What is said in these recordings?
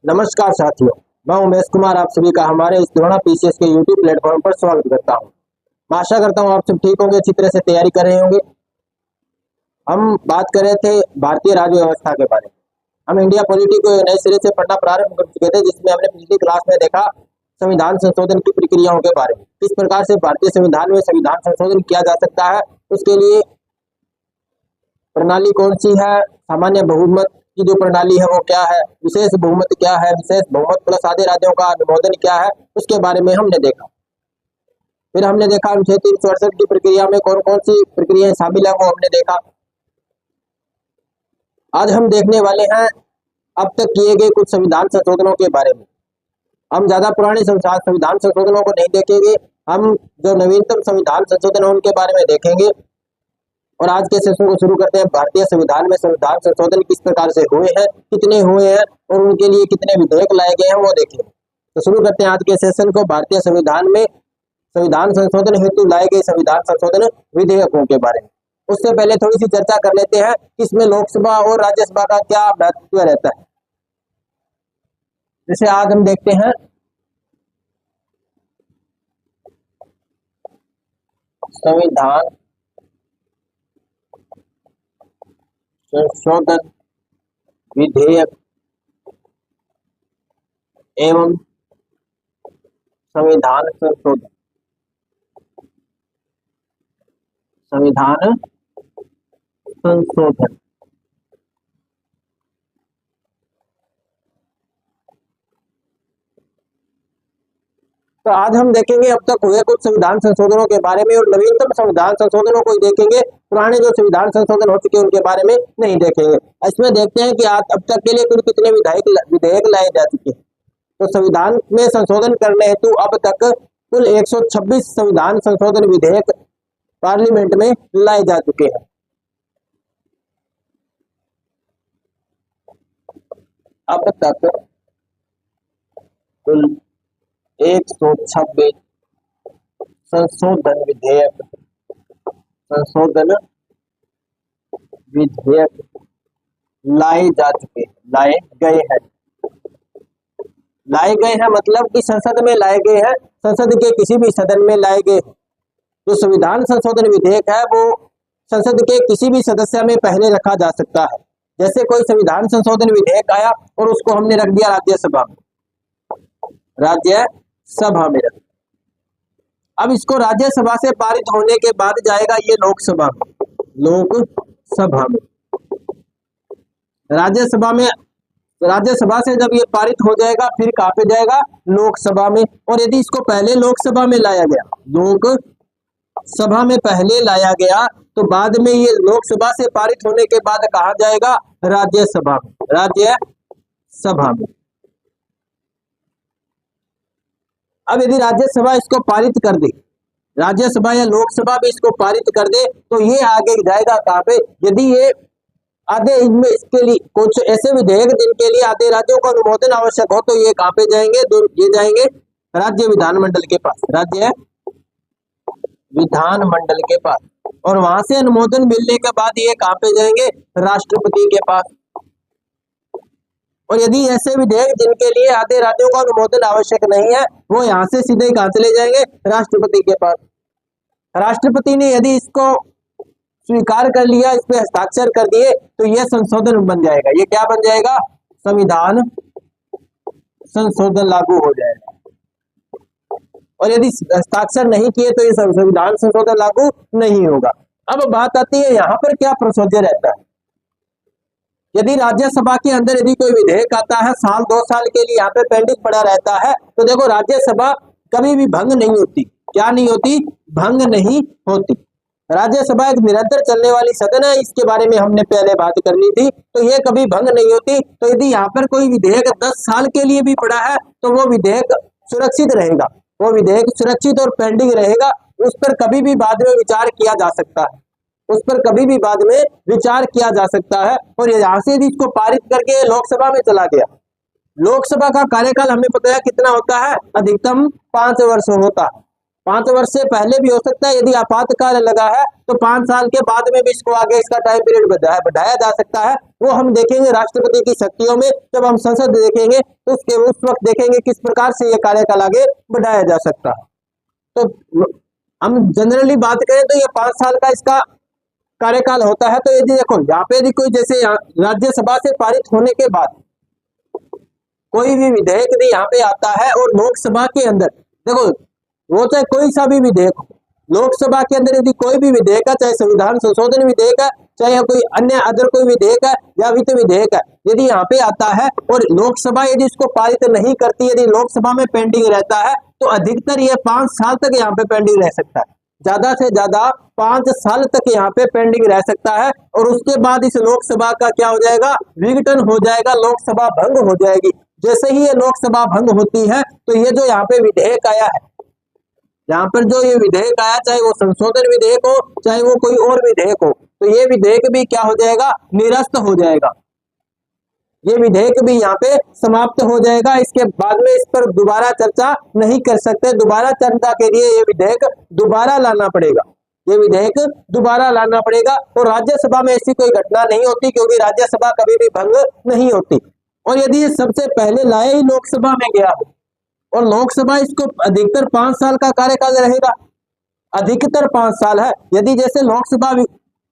नमस्कार साथियों, मैं उमेश कुमार आप सभी का हमारे इस द्रोणा पीसीएस के यूट्यूब प्लेटफॉर्म पर स्वागत करता हूं। मैं आशा करता हूं आप सब ठीक होंगे, अच्छी तरह से तैयारी कर रहे होंगे। हम बात कर रहे थे भारतीय राज्य व्यवस्था के बारे में। हम इंडिया पॉलिटी को नए सिरे से पढ़ना प्रारंभ कर चुके थे, जिसमें हमने पिछली क्लास में देखा संविधान संशोधन की प्रक्रियाओं के बारे में। किस प्रकार से भारतीय संविधान में संविधान संशोधन किया जा सकता है, उसके लिए प्रणाली कौन सी है, सामान्य बहुमत की जो प्रणाली है वो क्या है, विशेष बहुमत क्या है, विशेष बहुमत प्लस आधे राज्यों का अनुमोदन क्या है, उसके बारे में हमने देखा। फिर हमने देखा अनुच्छेद 368 की प्रक्रिया में कौन कौन सी प्रक्रियाएं शामिल है, वो हमने देखा। आज हम देखने वाले हैं अब तक किए गए कुछ संविधान संशोधनों के बारे में। हम ज्यादा पुराने संविधान संशोधनों को नहीं देखेंगे, हम जो नवीनतम संविधान संशोधन है उनके बारे में देखेंगे। और आज के सेशन को शुरू करते हैं। भारतीय संविधान में संविधान संशोधन किस प्रकार से हुए हैं, कितने हुए हैं और उनके लिए कितने विधेयक लाए गए हैं वो देखेंगे। तो शुरू करते हैं आज के सेशन को भारतीय संविधान में संविधान संशोधन हेतु लाए गए संविधान संशोधन विधेयकों के बारे में। उससे पहले थोड़ी सी चर्चा कर लेते हैं कि इसमें लोकसभा और राज्यसभा का क्या महत्व रहता है। जैसे आज हम देखते हैं संविधान संशोधन विधेयक एवं संविधान संशोधन तो आज हम देखेंगे अब तक हुए कुछ संविधान संशोधनों के बारे में और नवीनतम संविधान संशोधनों को देखेंगे। पुराने जो संविधान संशोधन हो चुके उनके बारे में नहीं देखेंगे। इसमें देखते हैं कि आज अब तक के लिए कुल कितने विधेयक लाए जा चुके हैं। तो संविधान में संशोधन करने हेतु अब तक कुल 126 संविधान संशोधन विधेयक पार्लियामेंट में लाए जा चुके हैं। अब तक कुल 126 संशोधन विधेयक लाए गए हैं मतलब कि संसद में लाए गए हैं, संसद के किसी भी सदन में लाए गए हैं। जो संविधान संशोधन विधेयक है वो संसद के किसी भी सदस्य में पहले रखा जा सकता है। जैसे कोई संविधान संशोधन विधेयक आया और उसको हमने रख दिया राज्यसभा में रख। अब इसको राज्यसभा से पारित होने के बाद जाएगा ये लोकसभा में। राज्यसभा से जब ये पारित हो जाएगा फिर कहां पे जाएगा, लोकसभा में। और यदि इसको पहले लोकसभा में लाया गया तो बाद में ये लोकसभा से पारित होने के बाद कहा जाएगा, राज्यसभा में। अब यदि राज्यसभा इसको पारित कर दे, राज्यसभा या लोकसभा भी इसको पारित कर दे तो ये आगे जाएगा कहां पे, यदि ये आधे इनमें इसके लिए कुछ ऐसे विधेयक जिनके लिए आधे राज्यों का अनुमोदन आवश्यक हो तो ये कहां पे जाएंगे, ये जाएंगे राज्य विधानमंडल के पास। और वहां से अनुमोदन मिलने के बाद ये कहां पे जाएंगे, राष्ट्रपति के पास। और यदि ऐसे विधेयक जिनके लिए आधे राज्यों का अनुमोदन आवश्यक नहीं है वो यहाँ से सीधे कहां चले जाएंगे, राष्ट्रपति के पास। राष्ट्रपति ने यदि इसको स्वीकार कर लिया, इस पे हस्ताक्षर कर दिए तो यह संशोधन बन जाएगा। ये क्या बन जाएगा, संविधान संशोधन लागू हो जाएगा। और यदि हस्ताक्षर नहीं किए तो ये संविधान संशोधन लागू नहीं होगा। अब बात आती है यहाँ पर क्या प्रोसीजर रहता है। यदि राज्यसभा के अंदर यदि कोई विधेयक आता है साल 2 साल के लिए यहाँ पे पेंडिंग पड़ा रहता है तो देखो राज्यसभा कभी भी भंग नहीं होती। क्या नहीं होती, भंग नहीं होती। राज्यसभा एक निरंतर चलने वाली सदन है, इसके बारे में हमने पहले बात कर ली थी। तो ये कभी भंग नहीं होती। तो यदि यहाँ पर कोई विधेयक 10 साल के लिए भी पड़ा है तो वो विधेयक सुरक्षित रहेगा, वो विधेयक सुरक्षित और पेंडिंग रहेगा। उस पर कभी भी बाद में विचार किया जा सकता है। और यहाँ से यदि इसको पारित करके लोकसभा में चला गया, लोकसभा का कार्यकाल हमें पता है कितना होता है, अधिकतम 5 वर्ष होता है। 5 वर्ष से पहले भी हो सकता है। यदि आपातकाल लगा है तो 5 साल के बाद में भी इसको आगे इसका टाइम पीरियड बढ़ाया जा सकता है। वो हम देखेंगे राष्ट्रपति की शक्तियों में, जब हम संसद देखेंगे तो उस वक्त देखेंगे किस प्रकार से ये कार्यकाल आगे बढ़ाया जा सकता है। तो हम जनरली बात करें तो ये 5 साल का इसका कार्यकाल होता है। तो यदि देखो यहाँ पे यदि कोई जैसे राज्यसभा से पारित होने के बाद कोई भी विधेयक यदि यहाँ पे आता है और लोकसभा के अंदर, देखो वो चाहे कोई सा भी विधेयक हो, लोकसभा के अंदर यदि कोई भी विधेयक है, चाहे संविधान संशोधन विधेयक है, चाहे कोई अन्य अदर कोई विधेयक है या वित्त विधेयक है, यदि यहाँ पे आता है और लोकसभा यदि इसको पारित नहीं करती, यदि लोकसभा में पेंडिंग रहता है, तो अधिकतर ये 5 साल तक यहाँ पे पेंडिंग रह सकता है। ज्यादा से ज्यादा 5 साल तक यहाँ पे पेंडिंग रह सकता है। और उसके बाद इस लोकसभा का क्या हो जाएगा, विघटन हो जाएगा, लोकसभा भंग हो जाएगी। जैसे ही ये लोकसभा भंग होती है तो ये जो यहाँ पे विधेयक आया है, यहाँ पर जो ये विधेयक आया, चाहे वो संशोधन विधेयक हो चाहे वो कोई और विधेयक हो, तो ये विधेयक भी क्या हो जाएगा, निरस्त हो जाएगा। ये विधेयक भी यहाँ पे समाप्त हो जाएगा। इसके बाद में इस पर दोबारा चर्चा नहीं कर सकते। दोबारा चर्चा के लिए ये विधेयक दोबारा लाना पड़ेगा, ये विधेयक दोबारा लाना पड़ेगा। और राज्यसभा में ऐसी कोई घटना नहीं होती, क्योंकि राज्यसभा कभी भी भंग नहीं होती। और यदि ये सबसे पहले लाया ही लोकसभा में गया हो और लोकसभा इसको अधिकतर 5 साल का कार्यकाल रहेगा, अधिकतर 5 साल है। यदि जैसे लोकसभा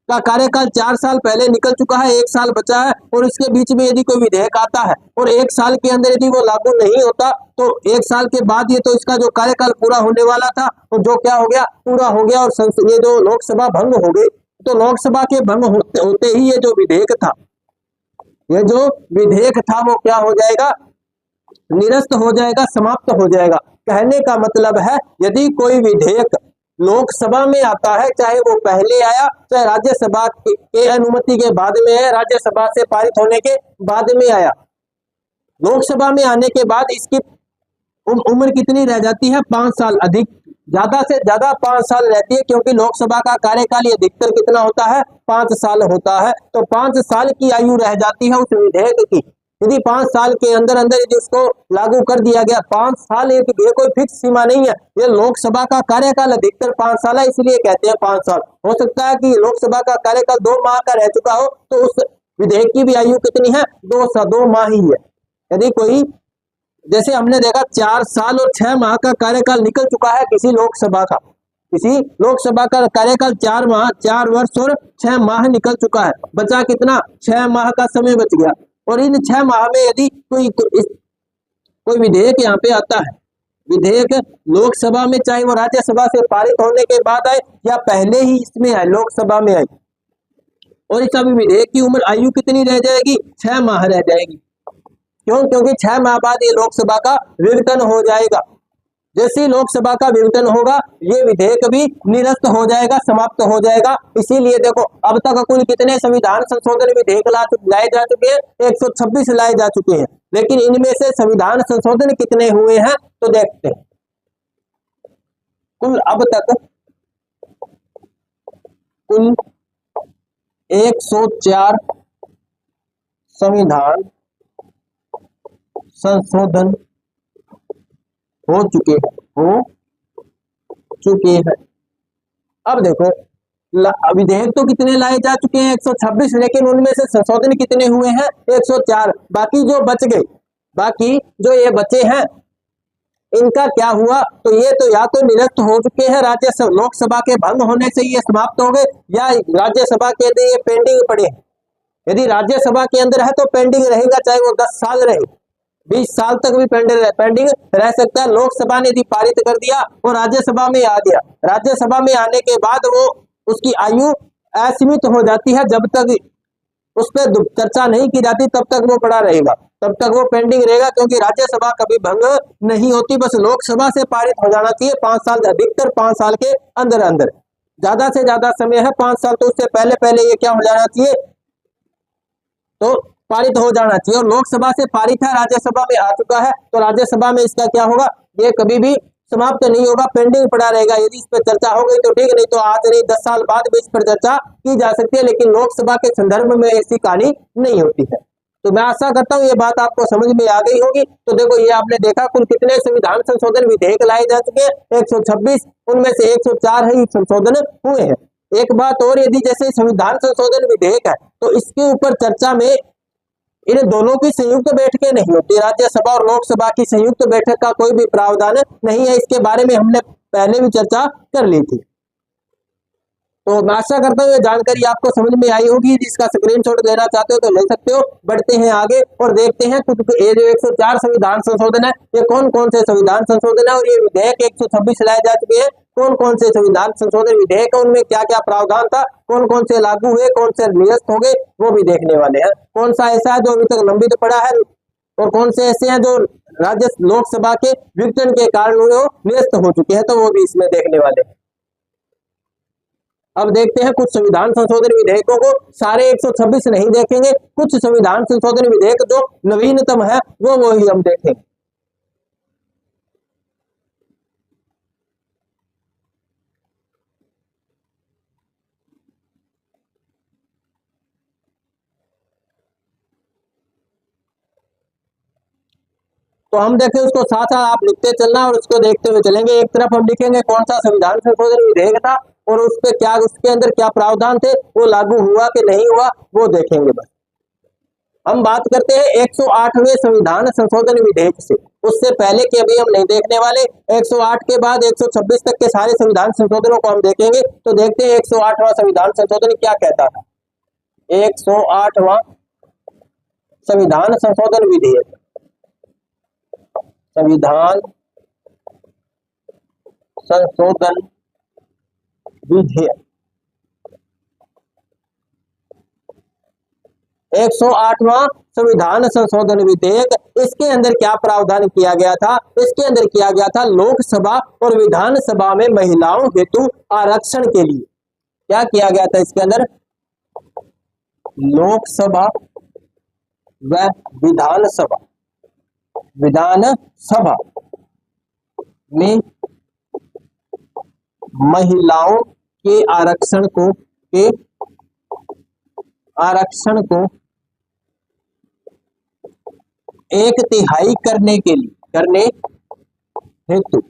का कार्यकाल 4 साल पहले निकल चुका है, 1 साल बचा है, और इसके बीच में यदि कोई विधेयक आता है और 1 साल के अंदर यदि वो लागू नहीं होता, तो 1 साल के बाद ये तो इसका जो कार्यकाल पूरा होने वाला था तो जो क्या हो गया, पूरा हो गया। और ये जो लोकसभा भंग हो गई, तो लोकसभा के भंग होते ही ये जो विधेयक था, ये जो विधेयक था वो क्या हो जाएगा, निरस्त हो जाएगा, समाप्त हो जाएगा। कहने का मतलब है यदि कोई विधेयक लोकसभा में आता है, चाहे वो पहले आया चाहे राज्यसभा के अनुमति के बाद में है, राज्यसभा से पारित होने के बाद में आया, लोकसभा में आने के बाद इसकी उम्र कितनी रह जाती है, 5 साल। अधिक ज्यादा से ज्यादा 5 साल रहती है, क्योंकि लोकसभा का कार्यकाल अधिकतर कितना होता है, 5 साल होता है। तो 5 साल की आयु रह जाती है उस विधेयक की। यदि 5 साल के अंदर अंदर यदि उसको लागू कर दिया गया, 5 साल ये कोई फिक्स सीमा नहीं है, ये लोकसभा का कार्यकाल अधिकतर 5 साल है, इसलिए कहते हैं 5 साल। हो सकता है कि लोकसभा का कार्यकाल 2 माह का रह चुका हो, तो उस विधेयक की भी आयु कितनी है, 2 माह ही है। यदि कोई जैसे हमने देखा 4 साल और 6 माह का कार्यकाल निकल चुका है किसी लोकसभा का, किसी लोकसभा का कार्यकाल 4 वर्ष और 6 माह निकल चुका है, बचा कितना, 6 माह का समय बच गया। और इन 6 माह में यदि कोई विधेयक यहाँ पे आता है, विधेयक लोकसभा में, चाहे वो राज्यसभा से पारित होने के बाद आए या पहले ही इसमें आए, लोकसभा में आए, और इस अभी विधेयक की उम्र आयु कितनी रह जाएगी, 6 माह रह जाएगी। क्यों, क्योंकि 6 माह बाद ये लोकसभा का विघटन हो जाएगा। जैसे ही लोकसभा का विघटन होगा, ये विधेयक भी निरस्त हो जाएगा, समाप्त हो जाएगा। इसीलिए देखो अब तक कुल कितने संविधान संशोधन विधेयक लाए जा चुके हैं, 126 लाए जा चुके हैं। लेकिन इनमें से संविधान संशोधन कितने हुए हैं तो देखते हैं। कुल अब तक कुल 104 संविधान संशोधन हो चुके हैं। अब देखो विधेयक तो कितने लाए जा चुके हैं, 126, लेकिन उनमें से संशोधन कितने हुए हैं, 104। बाकी जो बच गए, बाकी जो ये बचे हैं, इनका क्या हुआ, तो ये तो या तो निरस्त हो चुके हैं, लोकसभा के भंग होने से ये समाप्त हो गए, या राज्यसभा के लिए ये पेंडिंग पड़े हैं। यदि राज्यसभा के अंदर है तो पेंडिंग रहेगा, चाहे वो 10 साल रहे, 20 साल तक भी पेंडिंग रह सकता है। लोकसभा ने यदि पारित कर दिया और राज्यसभा में आ गया, राज्यसभा में आने के बाद वो उसकी आयु असीमित हो जाती है, जब तक उस पर चर्चा नहीं की जाती तब तक वो पड़ा रहेगा, तब तक वो पेंडिंग रहेगा, क्योंकि राज्यसभा कभी भंग नहीं होती। बस लोकसभा से पारित हो जाना चाहिए 5 साल, अधिकतर 5 साल के अंदर अंदर, ज्यादा से ज्यादा समय है 5 साल, तो उससे पहले पहले ये क्या हो जाना चाहिए, तो पारित हो जाना चाहिए। और लोकसभा से पारित है, राज्यसभा में आ चुका है, तो राज्यसभा में इसका क्या होगा, ये कभी भी समाप्त नहीं होगा, पेंडिंग पड़ा रहेगा। यदि इस पर चर्चा हो गई तो ठीक, नहीं तो आज नहीं 10 साल बाद भी इस पर चर्चा की जा सकती है, लेकिन लोकसभा के संदर्भ में ऐसी कहानी नहीं होती है। तो मैं आशा करता हूँ ये बात आपको समझ में आ गई होगी। तो देखो ये आपने देखा कुल कितने संविधान संशोधन विधेयक लाए जा चुके हैं, 126, उनमें से 104 ही संशोधन हुए हैं। एक बात और, यदि जैसे संविधान संशोधन विधेयक है तो इसके ऊपर चर्चा में इन दोनों की संयुक्त बैठकें नहीं होती, राज्यसभा और लोकसभा की संयुक्त बैठक का कोई भी प्रावधान नहीं है। इसके बारे में हमने पहले भी चर्चा कर ली थी। तो मैं आशा करता हूँ ये जानकारी आपको समझ में आई होगी। जिसका स्क्रीनशॉट लेना चाहते हो तो ले सकते हो। बढ़ते हैं आगे और देखते हैं कुछ ये जो 104 संविधान संशोधन है ये कौन कौन से संविधान संशोधन है और ये विधेयक 126 लाए जा चुके हैं। कौन कौन से संविधान संशोधन विधेयक है, उनमें क्या क्या प्रावधान था, कौन कौन से लागू हुए, कौन से निरस्त हो गए, वो भी देखने वाले हैं। कौन सा ऐसा है जो अभी तक लंबित पड़ा है और कौन से ऐसे हैं जो राज्य लोकसभा के विघटन के कारण निरस्त हो चुके हैं, तो वो भी इसमें देखने वाले हैं। अब देखते हैं कुछ संविधान संशोधन विधेयकों को। सारे 126 नहीं देखेंगे, कुछ संविधान संशोधन विधेयक जो नवीनतम है वो ही हम देखेंगे। तो हम देखें उसको साथ साथ आप लिखते चलना और उसको देखते हुए चलेंगे। एक तरफ हम लिखेंगे कौन सा संविधान संशोधन विधेयक था और उस पे क्या, उसके अंदर क्या प्रावधान थे, वो लागू हुआ कि नहीं हुआ, वो देखेंगे। बस हम बात करते हैं 108वें संविधान संशोधन विधेयक से। उससे पहले के अभी हम नहीं देखने वाले। 108 के बाद 126 तक के सारे संविधान संशोधनों को हम देखेंगे। तो देखते हैं 108वां संविधान संशोधन क्या कहता था। 108वां संविधान संशोधन विधेयक, संविधान संशोधन विधेयक 108वां संविधान संशोधन विधेयक, इसके अंदर क्या प्रावधान किया गया था? इसके अंदर किया गया था लोकसभा और विधानसभा में महिलाओं हेतु आरक्षण के लिए क्या किया गया था? इसके अंदर लोकसभा व विधानसभा में महिलाओं के आरक्षण को एक तिहाई करने हेतु,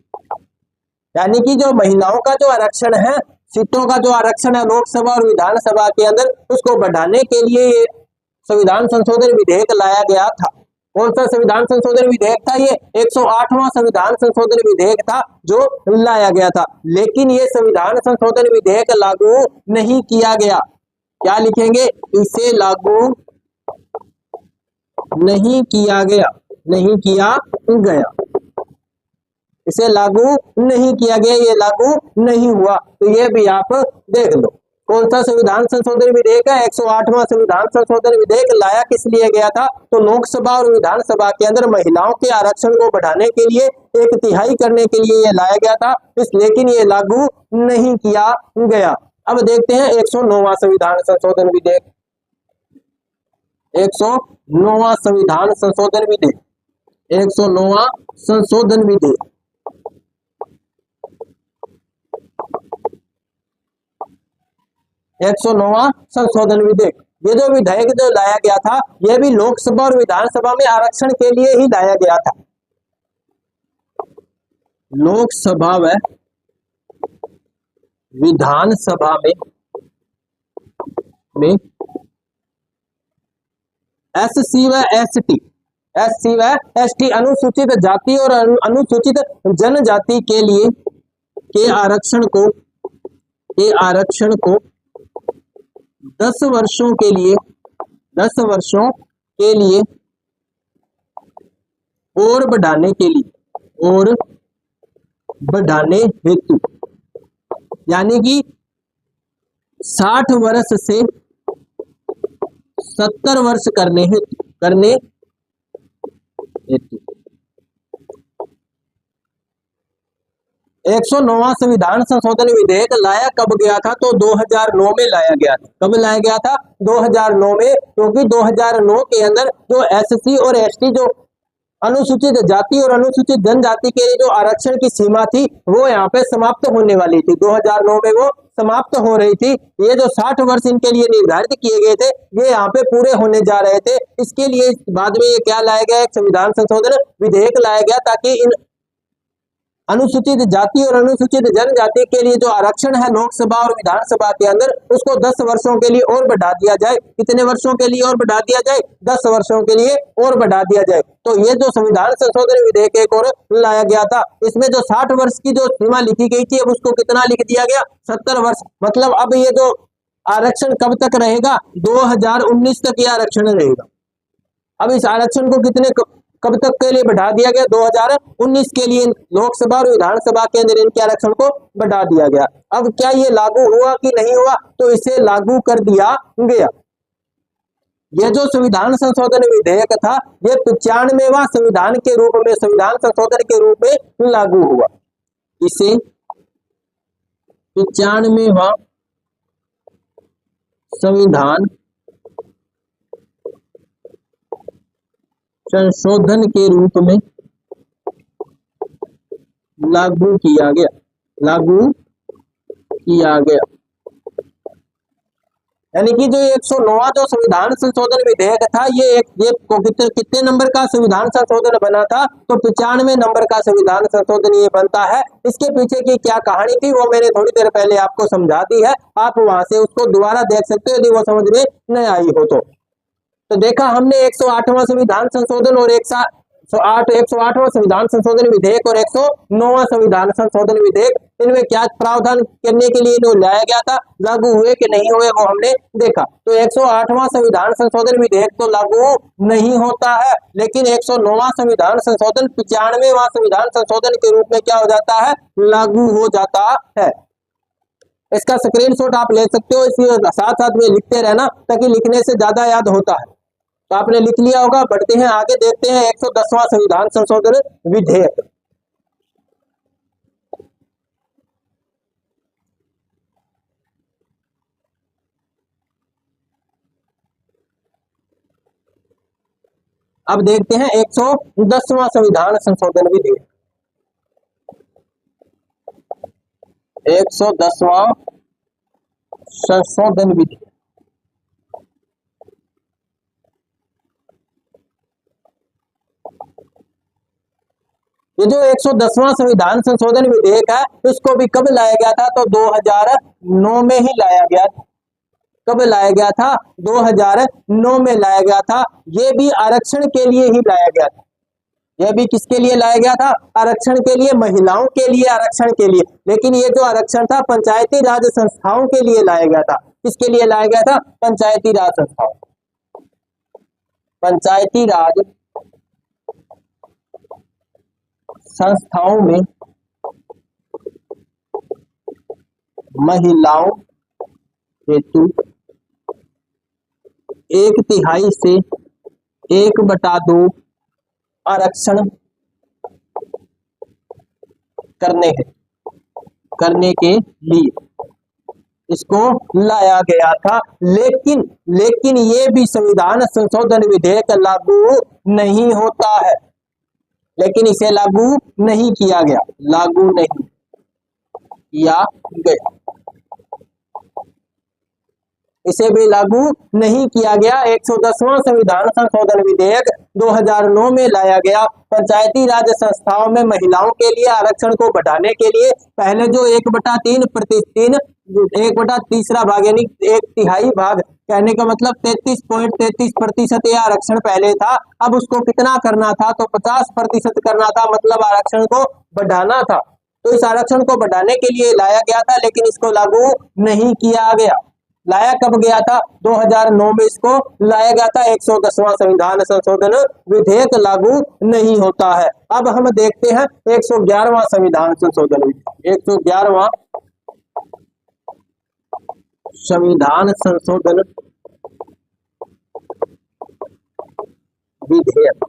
यानी कि जो महिलाओं का जो आरक्षण है, सीटों का जो आरक्षण है लोकसभा और विधानसभा के अंदर, उसको बढ़ाने के लिए ये संविधान संशोधन विधेयक लाया गया था। कौन सा संविधान संशोधन विधेयक था? ये 108वां संविधान संशोधन विधेयक था जो लाया गया था। लेकिन ये संविधान संशोधन विधेयक लागू नहीं किया गया। क्या लिखेंगे? इसे लागू नहीं किया गया, इसे लागू नहीं किया गया, ये लागू नहीं हुआ। तो ये भी आप देख लो। कौन सा संविधान संशोधन विधेयक है? 108वां संविधान संशोधन विधेयक लाया किस लिए गया था? तो लोकसभा और विधानसभा के अंदर महिलाओं के आरक्षण को बढ़ाने के लिए, एक तिहाई करने के लिए ये लाया गया था। लेकिन ये लागू नहीं किया गया। अब देखते हैं 109वां संविधान संशोधन विधेयक। 109वां संविधान संशोधन विधेयक, 109वां संशोधन विधेयक, 109वां संशोधन विधेयक। ये जो विधेयक जो लाया गया था, यह भी लोकसभा और विधानसभा में आरक्षण के लिए ही लाया गया था। लोकसभा व विधानसभा में SC व ST अनुसूचित जाति और अनुसूचित जनजाति के लिए के आरक्षण को 10 वर्षों के लिए और बढ़ाने हेतु, यानी कि 60 वर्ष से 70 वर्ष करने हेतु 109वां संविधान संशोधन विधेयक लाया कब गया था? तो 2009 में लाया गया था। कब लाया गया था? 2009 में, क्योंकि 2009 के अंदर जो SC और ST जो अनुसूचित जाति और अनुसूचित जनजाति के लिए जो आरक्षण की सीमा थी वो यहाँ पे समाप्त होने वाली थी। 2009 में वो समाप्त हो रही थी। ये जो 60 वर्ष इनके लिए निर्धारित किए गए थे ये यहाँ पे पूरे होने जा रहे थे। इसके लिए बाद में ये क्या लाया गया, एक संविधान संशोधन विधेयक लाया गया ताकि इन अनुसूचित जाति और अनुसूचित जनजाति के लिए जो आरक्षण है लोकसभा और विधानसभा के अंदर उसको 10 वर्षों के लिए और बढ़ा दिया जाए। कितने वर्षों के लिए और बढ़ा दिया जाए? 10 वर्षों के लिए और बढ़ा दिया जाए। तो ये जो संविधान संशोधन विधेयक एक और लाया गया था, इसमें जो 60 वर्ष की जो सीमा लिखी गई थी अब उसको कितना लिख दिया गया? 70 वर्ष। मतलब अब ये जो आरक्षण कब तक रहेगा? 2019 तक ये आरक्षण रहेगा। अब इस आरक्षण को कब तक के लिए बढ़ा दिया गया? 2019 के लिए लोकसभा और विधानसभा के अंदर इनके आरक्षण को बढ़ा दिया गया। अब क्या ये लागू हुआ कि नहीं हुआ? तो इसे लागू कर दिया गया। यह जो संविधान संशोधन विधेयक था यह 95वां संविधान के रूप में, संविधान संशोधन के रूप में लागू हुआ। इसे 95वां संविधान संशोधन के रूप में लागू किया गया। यानी कि जो 109वां जो संविधान संशोधन विधेयक था ये कितने नंबर का संविधान संशोधन बना था? तो 95 नंबर का संविधान संशोधन ये बनता है। इसके पीछे की क्या कहानी थी वो मैंने थोड़ी देर पहले आपको समझा दी है, आप वहां से उसको दोबारा देख सकते हो यदि वो समझ में नहीं आई हो तो देखा हमने 108वां संविधान संशोधन और 108वां संविधान संशोधन विधेयक और 109वां संविधान संशोधन विधेयक, इनमें क्या प्रावधान करने के लिए इन्हें लाया गया था, लागू हुए कि नहीं हुए वो हमने देखा। तो 108वां संविधान संशोधन विधेयक तो लागू नहीं होता है, लेकिन 109वां संविधान संशोधन 95वां संविधान संशोधन के रूप में क्या हो जाता है? लागू हो जाता है। इसका स्क्रीनशॉट आप ले सकते हो, इसी साथ साथ में लिखते रहना ताकि लिखने से ज्यादा याद होता है। तो आपने लिख लिया होगा। बढ़ते हैं आगे, देखते हैं 110वां संविधान संशोधन विधेयक। अब देखते हैं 110वां संविधान संशोधन विधेयक। 110वां संशोधन विधेयक। ये जो 110वां संविधान संशोधन विधेयक है इसको भी कब लाया गया था? तो 2009 में ही लाया गया था। कब लाया गया था? 2009 में लाया गया था। ये भी आरक्षण के लिए ही लाया गया था। यह भी किसके लिए लाया गया था? आरक्षण के लिए, महिलाओं के लिए आरक्षण के लिए। लेकिन ये जो आरक्षण था पंचायती राज संस्थाओं के लिए लाया गया था। किसके लिए लाया गया था? पंचायती राज संस्थाओं। पंचायती राज संस्थाओं में महिलाओं हेतु 1/3 से 1/2 आरक्षण करने के लिए इसको लाया गया था। लेकिन ये भी संविधान संशोधन विधेयक लागू नहीं होता है। लेकिन इसे लागू नहीं किया गया, लागू नहीं किया गया, इसे भी लागू नहीं किया गया। 110वां संविधान संशोधन विधेयक 2009 में लाया गया। पंचायती राज संस्थाओं में महिलाओं के लिए आरक्षण को बढ़ाने के लिए पहले जो 1/3 भाग यानी 1/3 भाग, कहने का मतलब 33.33% यह आरक्षण पहले था। अब उसको कितना करना था? तो 50% करना था, मतलब आरक्षण को बढ़ाना था। तो इस आरक्षण को बढ़ाने के लिए लाया गया था, लेकिन इसको लागू नहीं किया गया। लाया कब गया था? 2009 में इसको लाया गया था। 110वां संविधान संशोधन विधेयक लागू नहीं होता है। अब हम देखते हैं 111वां संविधान संशोधन विधेयक। 111वां संविधान संशोधन विधेयक।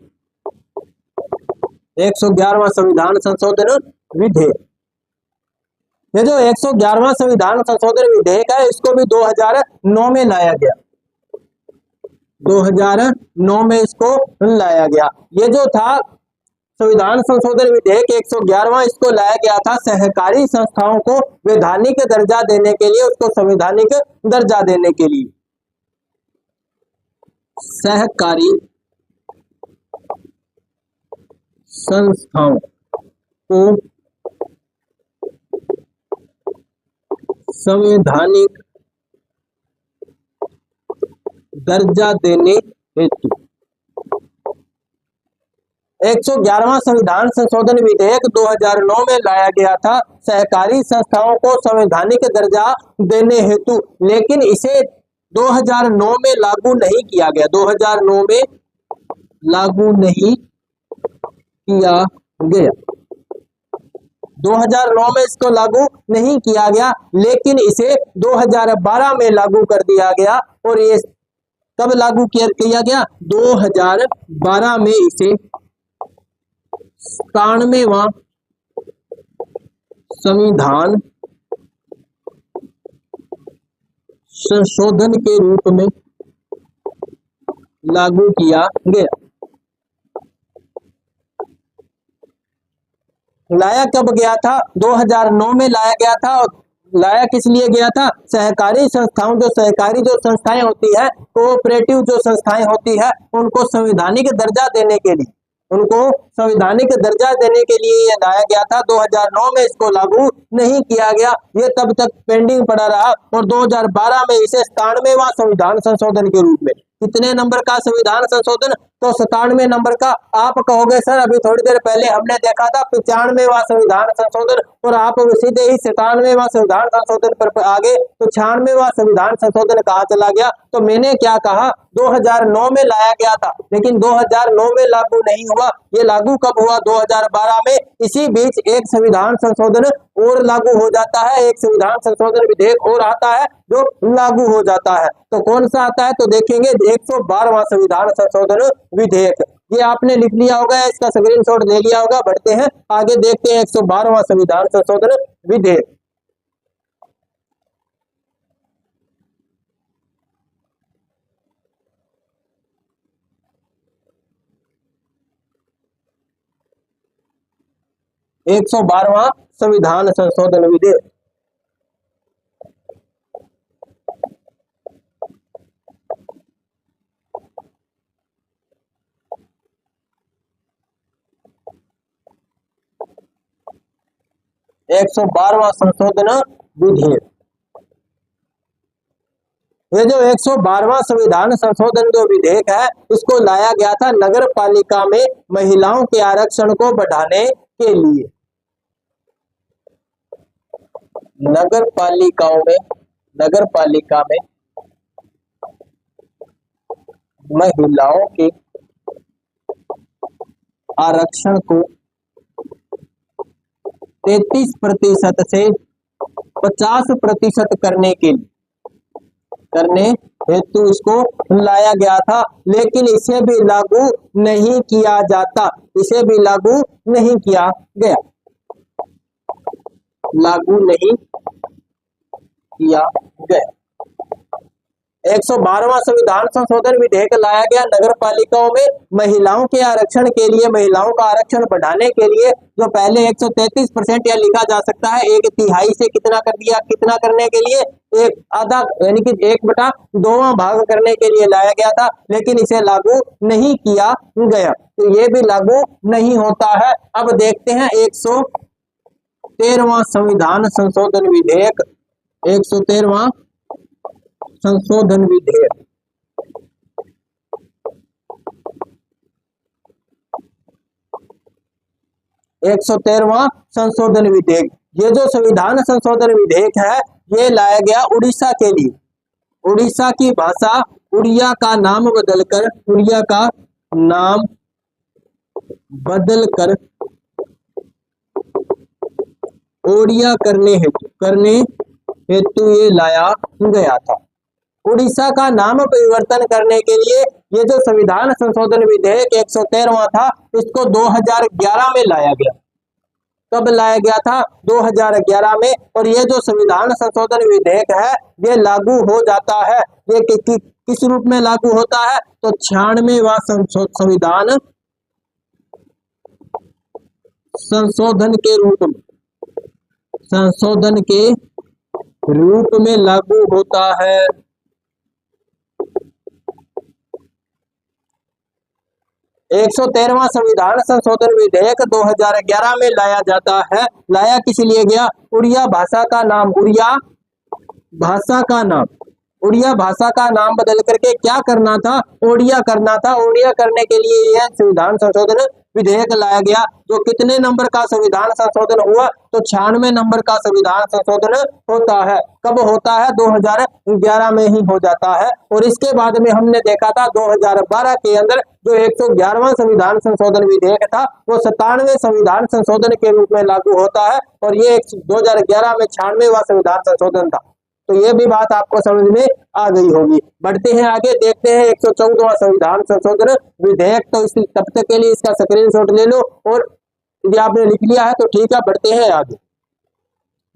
111वां संविधान संशोधन विधेयक। ये जो 111वां संविधान संशोधन विधेयक है इसको भी 2009 में लाया गया। 2009 में इसको लाया गया। ये जो था संविधान संशोधन विधेयक 111वां इसको लाया गया था सहकारी संस्थाओं को वैधानिक दर्जा देने के लिए, उसको संवैधानिक दर्जा देने के लिए। सहकारी संस्थाओं को संवैधानिक दर्जा देने हेतु 111वां संविधान संशोधन विधेयक 2009 में लाया गया था सहकारी संस्थाओं को संवैधानिक दर्जा देने हेतु, लेकिन इसे 2009 में लागू नहीं किया गया। 2009 में लागू नहीं किया गया। 2009 में इसको लागू नहीं किया गया, लेकिन इसे 2012 में लागू कर दिया गया। और ये कब लागू किया गया? 2012 में इसे 97वां संविधान संशोधन के रूप में लागू किया गया। लाया कब गया था? 2009 में लाया गया था। और लाया किस लिए गया था? सहकारी संस्थाओं, जो सहकारी जो संस्थाएं होती है, कोऑपरेटिव जो संस्थाएं होती है, उनको संवैधानिक दर्जा देने के लिए, उनको संवैधानिक दर्जा देने के लिए ये लाया गया था। 2009 में इसको लागू नहीं किया गया, ये तब तक पेंडिंग पड़ा रहा। और 2012 में इसे 97वां संविधान संशोधन के रूप में, कितने नंबर का संविधान संशोधन? तो 97 नंबर का। आप कहोगे सर अभी थोड़ी देर पहले हमने देखा था 95वां संविधान संशोधन, और आप सीधे ही 97वां संविधान संशोधन पर आगे, तो 96वां संविधान संशोधन कहाँ चला गया? तो मैंने क्या कहा, 2009 में लाया गया था, लेकिन 2009 में लागू नहीं हुआ। ये लागू कब हुआ? 2012 में। इसी बीच एक संविधान संशोधन और लागू हो जाता है, एक संविधान संशोधन विधेयक और आता है जो लागू हो जाता है। तो कौन सा आता है? तो देखेंगे 112वां संविधान संशोधन विधेयक। ये आपने लिख लिया होगा, इसका स्क्रीनशॉट ले लिया होगा। बढ़ते हैं आगे, देखते हैं 112वां संविधान संशोधन विधेयक। एक 112वां संविधान संशोधन विधेयक। एक 112वां संशोधन विधेयक, ये जो 112वां संविधान संशोधन जो विधेयक है, इसको लाया गया था नगर पालिका में महिलाओं के आरक्षण को बढ़ाने के लिए। नगर पालिका में महिलाओं के आरक्षण को 33% से 50% करने हेतु इसको लाया गया था, लेकिन इसे भी लागू नहीं किया जाता, इसे भी लागू नहीं किया गया, लागू नहीं किया गया। 112वां संविधान संशोधन विधेयक लाया गया नगर पालिकाओं में महिलाओं के आरक्षण के लिए, महिलाओं का आरक्षण बढ़ाने के लिए। जो पहले 133% या लिखा जा सकता है 1/3 से कितना कर दिया, कितना करने के लिए? 1/2 यानी कि 1/2 भाग करने के लिए लाया गया था, लेकिन इसे लागू नहीं किया गया, तो ये भी लागू नहीं होता है। अब देखते हैं 113वां संविधान संशोधन विधेयक। 113वां संशोधन विधेयक, एक 113वां संशोधन विधेयक। ये जो संविधान संशोधन विधेयक है, ये लाया गया उड़ीसा के लिए। उड़ीसा की भाषा उड़िया का नाम बदलकर ओडिया करने हेतु ये लाया गया था। उड़ीसा का नाम परिवर्तन करने के लिए ये जो संविधान संशोधन विधेयक 113वां था, इसको 2011 में लाया गया। कब लाया गया था? 2011 में। और ये जो संविधान संशोधन विधेयक है, ये लागू हो जाता है। ये किस रूप में लागू होता है? तो 96वां संविधान संशोधन के रूप में लागू होता है। 113वां संविधान संशोधन विधेयक 2011 में लाया जाता है। लाया किस लिए गया? उड़िया भाषा का नाम उड़िया भाषा का नाम बदल करके क्या करना था? ओडिया करना था। ओडिया करने के लिए यह संविधान संशोधन विधेयक लाया गया। जो कितने नंबर का संविधान संशोधन हुआ? तो 96 नंबर का संविधान संशोधन होता है। कब होता है? 2011 में ही हो जाता है। और इसके बाद में हमने देखा था 2012 के अंदर जो 111वां संविधान संशोधन विधेयक था वो 97वें संविधान संशोधन के रूप में लागू होता है। और ये 2011 में 96वां संविधान संशोधन था। तो ये भी बात आपको समझ में आ गई होगी। बढ़ते हैं आगे, देखते हैं 114वां संविधान संशोधन विधेयक। तो तब तक के लिए इसका स्क्रीनशॉट ले लो, और यदि आपने लिख लिया है तो ठीक है। बढ़ते हैं आगे,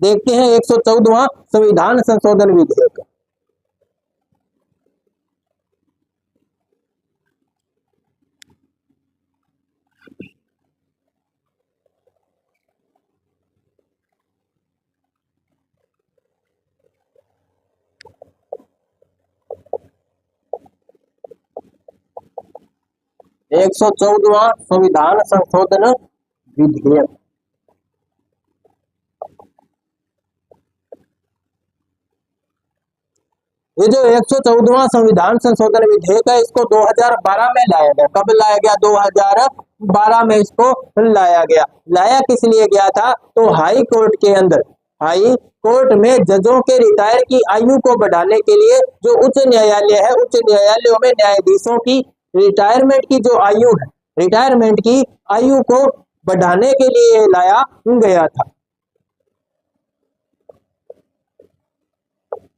देखते हैं 114वां संविधान संशोधन विधेयक। एक 114वां संविधान संशोधन विधेयक। ये जो 114वां संविधान संशोधन विधेयक है इसको 2012 में लाया गया। कब लाया गया? 2012 में इसको लाया गया। लाया किस लिए गया था? तो हाई कोर्ट में जजों के रिटायर की आयु को बढ़ाने के लिए जो उच्च न्यायालय है, उच्च न्यायालयों में न्यायाधीशों की रिटायरमेंट की जो आयु है, रिटायरमेंट की आयु को बढ़ाने के लिए लाया गया था।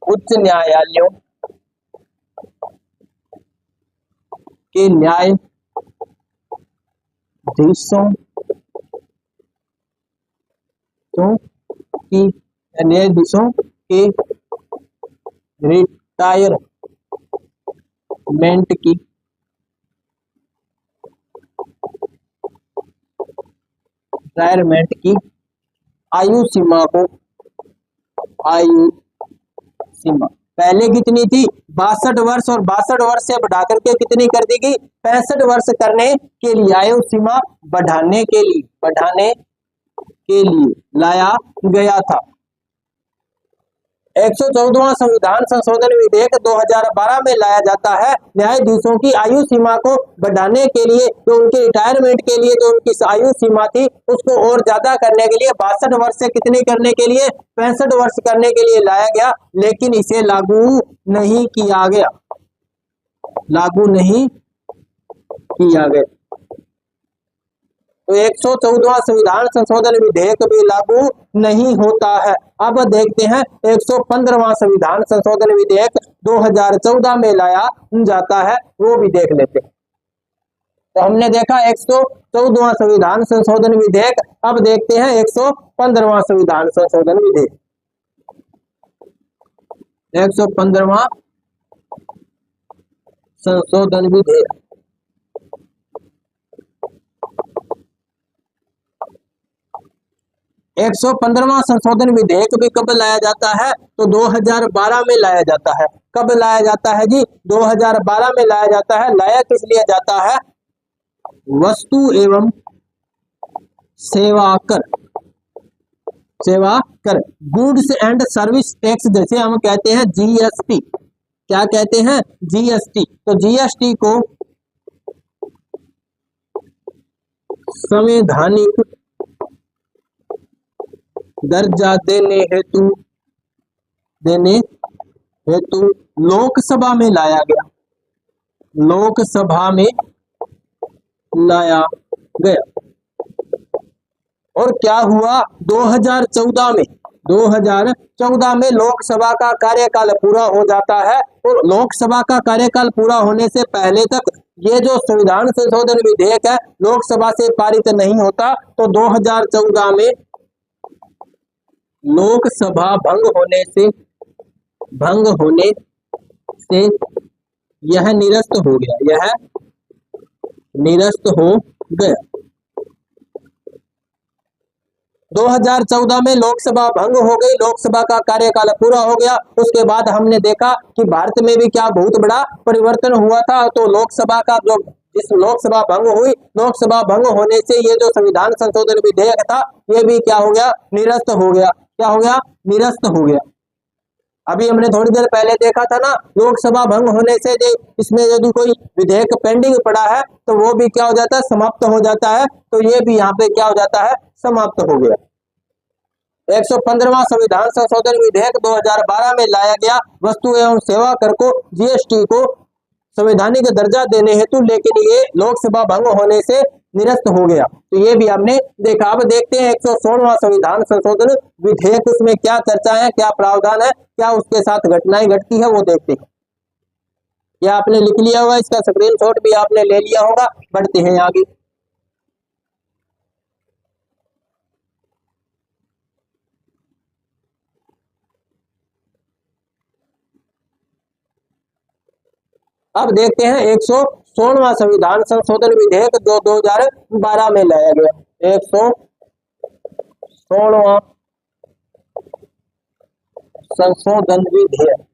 उच्च न्यायालयों के न्यायाधीशों के रिटायरमेंट की आयु सीमा पहले कितनी थी? 62 वर्ष, और 62 वर्ष से बढ़ा करके कितनी कर दी गई? 65 वर्ष करने के लिए आयु सीमा बढ़ाने के लिए लाया गया था। 114वां संविधान संशोधन विधेयक 2012 में लाया जाता है। न्यायाधीशों की आयु सीमा को बढ़ाने के लिए, जो उनके रिटायरमेंट के लिए जो उनकी आयु सीमा थी उसको और ज्यादा करने के लिए 62 वर्ष से कितने करने के लिए? 65 वर्ष करने के लिए लाया गया। लेकिन इसे लागू नहीं किया गया। तो 114वां संविधान संशोधन विधेयक भी लागू नहीं होता है। अब देखते हैं 115वां संविधान संशोधन विधेयक 2014 में लाया जाता है, वो भी देख लेते हैं। तो हमने देखा 114वां संविधान संशोधन विधेयक। अब देखते हैं 115वां संविधान संशोधन विधेयक। 115वां संशोधन विधेयक 115वां संशोधन विधेयक भी कब लाया जाता है? तो 2012 में लाया जाता है। कब लाया जाता है जी? 2012 में लाया जाता है। लाया किस लिए जाता है? वस्तु एवं सेवा कर गुड्स एंड सर्विस टैक्स, जैसे हम कहते हैं जीएसटी। क्या कहते हैं? जीएसटी। तो जीएसटी को संवैधानिक दर्जा देने हेतु लोकसभा में लाया गया। और क्या हुआ? 2014 में लोकसभा का कार्यकाल पूरा हो जाता है। और लोकसभा का कार्यकाल पूरा होने से पहले तक ये जो संविधान संशोधन विधेयक है लोकसभा से पारित नहीं होता। तो 2014 में लोकसभा भंग होने से यह निरस्त हो गया। 2014 में लोकसभा भंग हो गई, लोकसभा का कार्यकाल पूरा हो गया। उसके बाद हमने देखा कि भारत में भी क्या बहुत बड़ा परिवर्तन हुआ था। तो लोकसभा का जो इस लोकसभा भंग हुई, लोकसभा भंग होने से ये जो संविधान संशोधन विधेयक था ये भी क्या हो गया, निरस्त हो गया। क्या हो गया, निरस्त हो गया। अभी हमने थोड़ी देर पहले देखा था ना, लोकसभा भंग होने से इसमें यदि कोई विधेयक पेंडिंग पड़ा है तो वो भी क्या हो जाता है, समाप्त हो जाता है। तो ये भी यहाँ पे क्या हो जाता है, समाप्त हो गया। 115वां संविधान संशोधन विधेयक 2012 में लाया गया वस्तु एवं सेवा कर को, जीएसटी को संवैधानिक दर्जा देने हेतु, लेकिन ये लोकसभा भंग होने से निरस्त हो गया। तो ये भी हमने देखा। अब देखते हैं 116वां संविधान संशोधन विधेयक, उसमें क्या चर्चा है, क्या प्रावधान है, क्या उसके साथ घटनाएं घटती है, वो देखते हैं। यह आपने लिख लिया हुआ, इसका स्क्रीनशॉट भी आपने ले लिया होगा। बढ़ते हैं आगे। अब देखते हैं 116वां संविधान संशोधन विधेयक जो 2012 में लाया गया। 116वां संशोधन विधेयक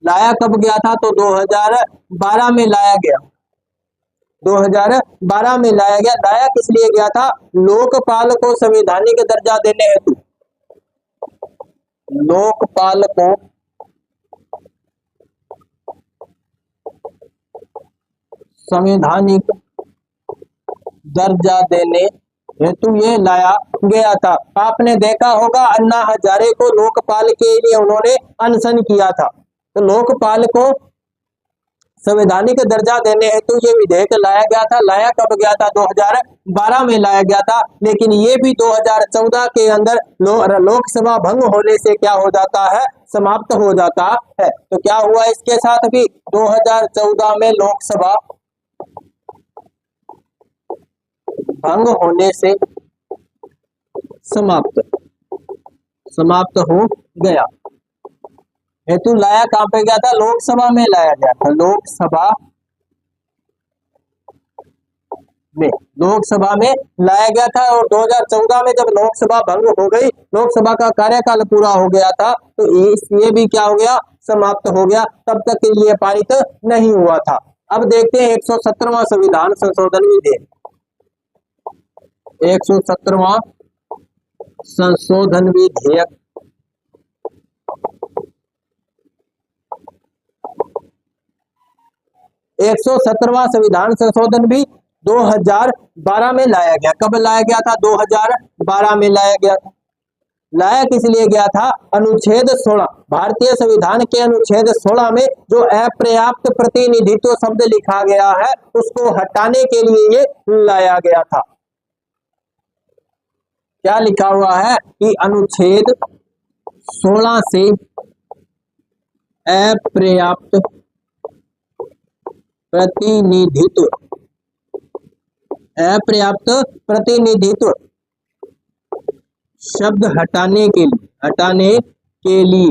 लाया कब गया था, तो 2012 में लाया गया। 2012 में लाया गया। लाया किस लिए गया था, लोकपाल को संवैधानिक दर्जा देने हेतु। लोकपाल को संवैधानिक दर्जा देने हेतु ये लाया गया था। आपने देखा होगा अन्ना हजारे को लोकपाल के लिए उन्होंने अनशन किया था। तो लोकपाल को संवैधानिक दर्जा देने हेतु ये विधेयक लाया गया था। लाया कब गया था, 2012 में लाया गया था। लेकिन ये भी 2014 के अंदर लोकसभा भंग होने से क्या हो जाता है, समाप्त हो जाता है। तो क्या हुआ इसके साथ भी, 2014 में लोकसभा भंग होने से समाप्त हो गया। हेतु लाया कहां पे गया था, लोकसभा में लाया गया था। लोकसभा में लाया गया था। और 2014 में जब लोकसभा भंग हो गई, लोकसभा का कार्यकाल पूरा हो गया था, तो ये भी क्या हो गया, समाप्त हो गया। तब तक ये पारित नहीं हुआ था। अब देखते हैं 117वां संविधान संशोधन विधेयक। 117वां संशोधन विधेयक 117वां संविधान संशोधन भी 2012 में लाया गया। कब लाया गया था, 2012 में लाया गया था। लाया किस लिए गया था, अनुच्छेद 16, भारतीय संविधान के अनुच्छेद 16 में जो अपर्याप्त प्रतिनिधित्व शब्द लिखा गया है उसको हटाने के लिए ये लाया गया था। क्या लिखा हुआ है कि अनुच्छेद 16 से अपर्याप्त प्रतिनिधित्व शब्द हटाने के लिए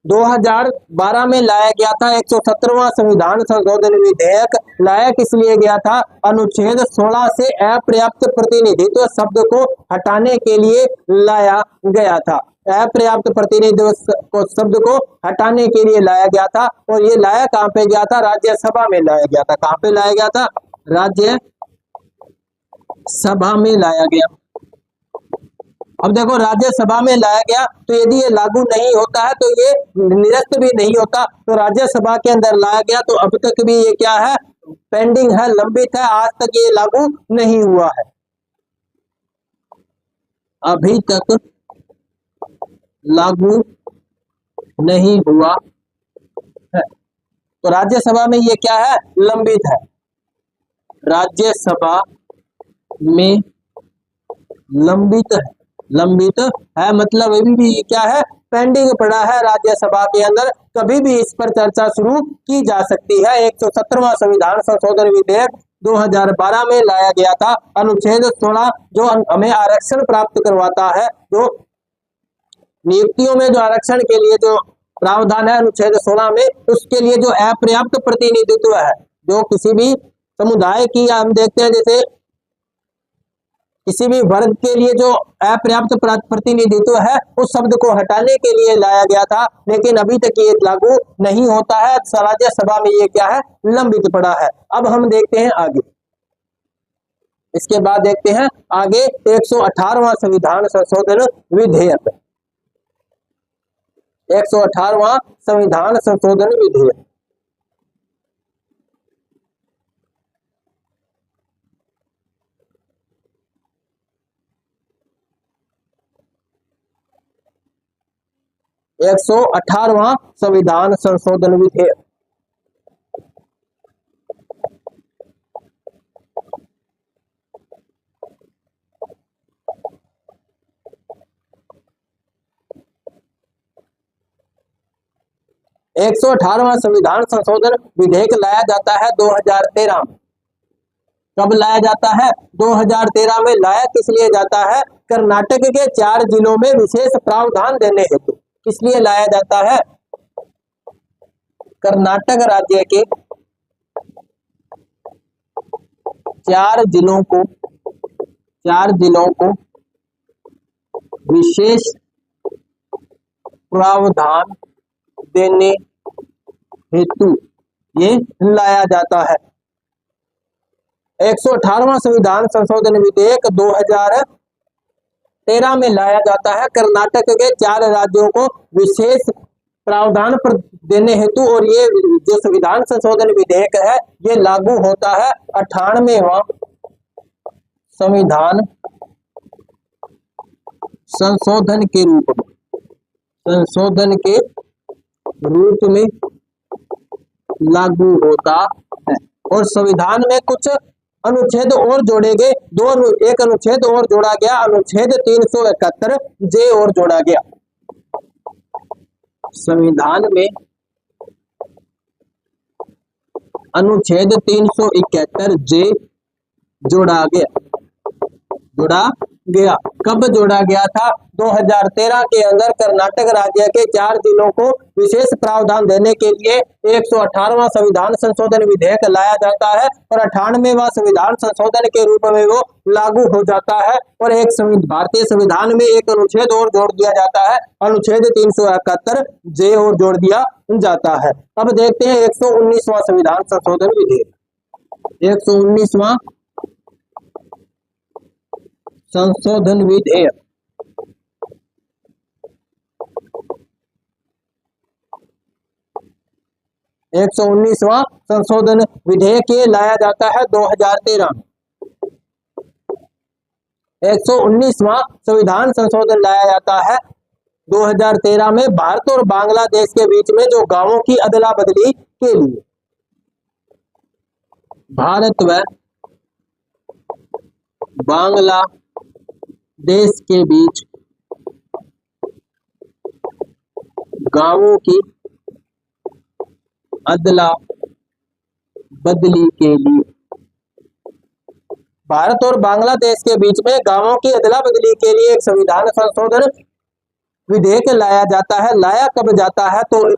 2012 में लाया गया था। 117वां संविधान संशोधन विधेयक लाया किस लिए गया था, अनुच्छेद 16 से अपर्याप्त प्रतिनिधित्व शब्द को हटाने के लिए लाया गया था। अपर्याप्त प्रतिनिधित्व शब्द को हटाने के लिए लाया गया था। और ये लाया कहां पे गया था, राज्यसभा में लाया गया था। कहां पे लाया गया था, राज्यसभा में लाया गया। अब देखो राज्यसभा में लाया गया, तो यदि ये लागू नहीं होता है तो ये निरस्त भी नहीं होता। तो राज्यसभा के अंदर लाया गया, तो अब तक भी ये क्या है, पेंडिंग है, लंबित है, आज तक ये लागू नहीं हुआ है, अभी तक लागू नहीं हुआ है। तो राज्यसभा में ये क्या है, लंबित है। राज्यसभा में लंबित है मतलब अभी भी क्या है, पेंडिंग पड़ा है राज्यसभा के अंदर। कभी भी इस पर चर्चा शुरू की जा सकती है। 117वां संविधान संशोधन विधेयक 2012 में लाया गया था। अनुच्छेद 16 जो हमें आरक्षण प्राप्त करवाता है, जो नियुक्तियों में जो आरक्षण के लिए जो प्रावधान है अनुच्छेद 16 में, उसके लिए जो अपर्याप्त प्रतिनिधित्व है जो किसी भी समुदाय की, हम देखते हैं जैसे किसी भी वर्ग के लिए जो अपर्याप्त प्रतिनिधित्व है उस शब्द को हटाने के लिए लाया गया था, लेकिन अभी तक ये लागू नहीं होता है। राज्यसभा में ये क्या है, लंबित पड़ा है। अब हम देखते हैं आगे, इसके बाद देखते हैं आगे 118वां संविधान संशोधन विधेयक। 118वां संविधान संशोधन विधेयक। एक 118वां संविधान संशोधन विधेयक। एक 118वां संविधान संशोधन विधेयक लाया जाता है 2013 में। कब लाया जाता है, 2013 में। लाया किस लिए जाता है, कर्नाटक के 4 जिलों में विशेष प्रावधान देने हेतु। किस लिए लाया जाता है, कर्नाटक राज्य के 4 जिलों को विशेष प्रावधान देने हेतु ये लाया जाता है। 118वां संविधान संशोधन विधेयक 2013 में लाया जाता है कर्नाटक के 4 राज्यों को विशेष प्रावधान पर देने हेतु, और ये जो संविधान संशोधन विधेयक है ये लागू होता है 98वां संविधान संशोधन के रूप में लागू होता है। और संविधान में कुछ अनुच्छेद और जोड़े गए, एक अनुच्छेद और जोड़ा गया, अनुच्छेद 371 जे और जोड़ा गया। संविधान में अनुच्छेद 371 जे जोड़ा गया। कब जोड़ा गया था, 2013 के अंदर कर्नाटक राज्य के 4 जिलों को विशेष प्रावधान देने के लिए 118वां संविधान संशोधन विधेयक लाया जाता है, और 98वां संविधान संशोधन के रूप में वो लागू हो जाता है। और एक भारतीय संविधान में एक अनुच्छेद और जोड़ दिया जाता है, अनुच्छेद 371 जे और जोड़ दिया जाता है। अब देखते हैं 119वां संविधान संशोधन विधेयक। 119वां संशोधन विधेयक। एक 119वां संशोधन विधेयक ये लाया जाता है 2013 में। 119वां संविधान संशोधन लाया जाता है 2013 में भारत और बांग्लादेश के बीच में जो गांवों की अदला बदली के लिए। भारत व बांग्लादेश के बीच गांवों की अदला बदली के लिए। भारत और बांग्लादेश के बीच में गांवों की अदला बदली के लिए एक संविधान संशोधन विधेयक लाया जाता है। लाया कब जाता है, तो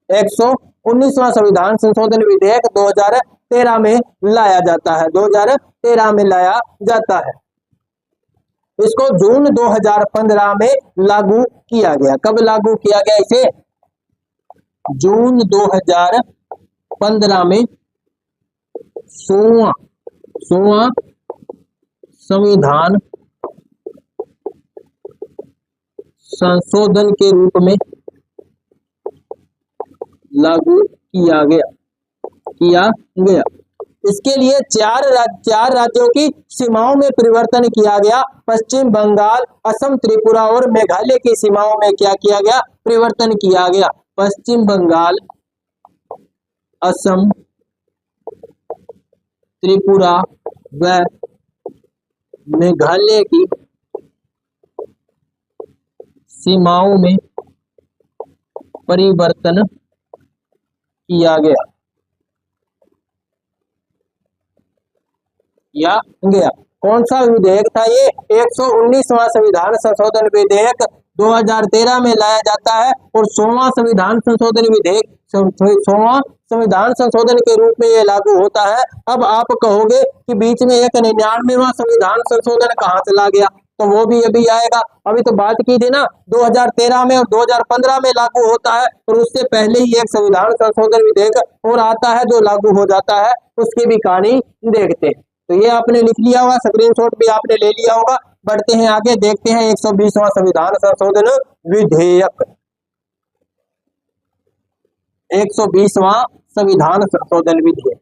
119वां संविधान संशोधन विधेयक 2013 में लाया जाता है। 2013 में लाया जाता है। इसको जून 2015 में लागू किया गया। कब लागू किया गया इसे, जून 2015 में 100वां संविधान संशोधन के रूप में लागू किया गया। इसके लिए 4 राज्यों की सीमाओं में परिवर्तन किया गया। पश्चिम बंगाल, असम, त्रिपुरा और मेघालय की सीमाओं में क्या किया गया, परिवर्तन किया गया। पश्चिम बंगाल, असम, त्रिपुरा व मेघालय की सीमाओं में परिवर्तन किया गया। कौन सा विधेयक था ये, 119वां संविधान संशोधन विधेयक 2013 में लाया जाता है और 100वां संविधान संशोधन विधेयक 100वां संविधान संशोधन के रूप में ये लागू होता है। अब आप कहोगे कि बीच में एक 99वां संविधान संशोधन कहाँ चला गया, तो वो भी अभी आएगा। अभी तो बात की थी ना 2013 में और 2015 में लागू होता है, और उससे पहले ही एक संविधान संशोधन विधेयक और आता है जो लागू हो जाता है, उसकी भी कहानी देखते हैं। तो ये आपने लिख लिया होगा, स्क्रीनशॉट भी आपने ले लिया होगा। बढ़ते हैं आगे, देखते हैं 120वां संविधान संशोधन विधेयक। 120वां संविधान संशोधन विधेयक।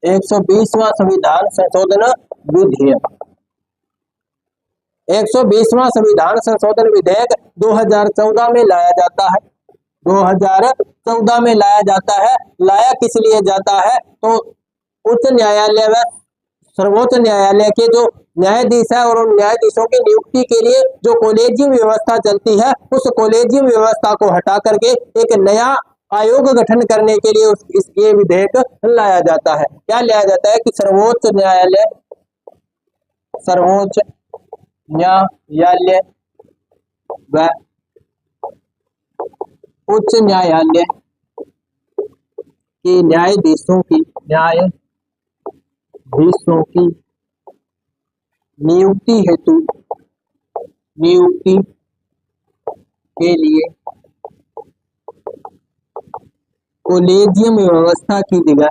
एक सौ 120वां संविधान संशोधन विधेयक। 120वां संविधान संशोधन विधेयक 2014 में लाया जाता है। 2014 में लाया जाता है। लाया किस लिए जाता है, तो उच्च न्यायालय व सर्वोच्च न्यायालय के जो न्यायाधीश है और उन न्यायाधीशों की नियुक्ति के लिए जो कॉलेजियम व्यवस्था चलती है, उस कॉलेजियम व्यवस्था को हटा करके एक नया आयोग गठन करने के लिए ये विधेयक लाया जाता है। क्या लाया जाता है कि सर्वोच्च न्यायालय व उच्च न्यायालय के न्यायाधीशों की नियुक्ति के लिए कॉलेजियम व्यवस्था की जगह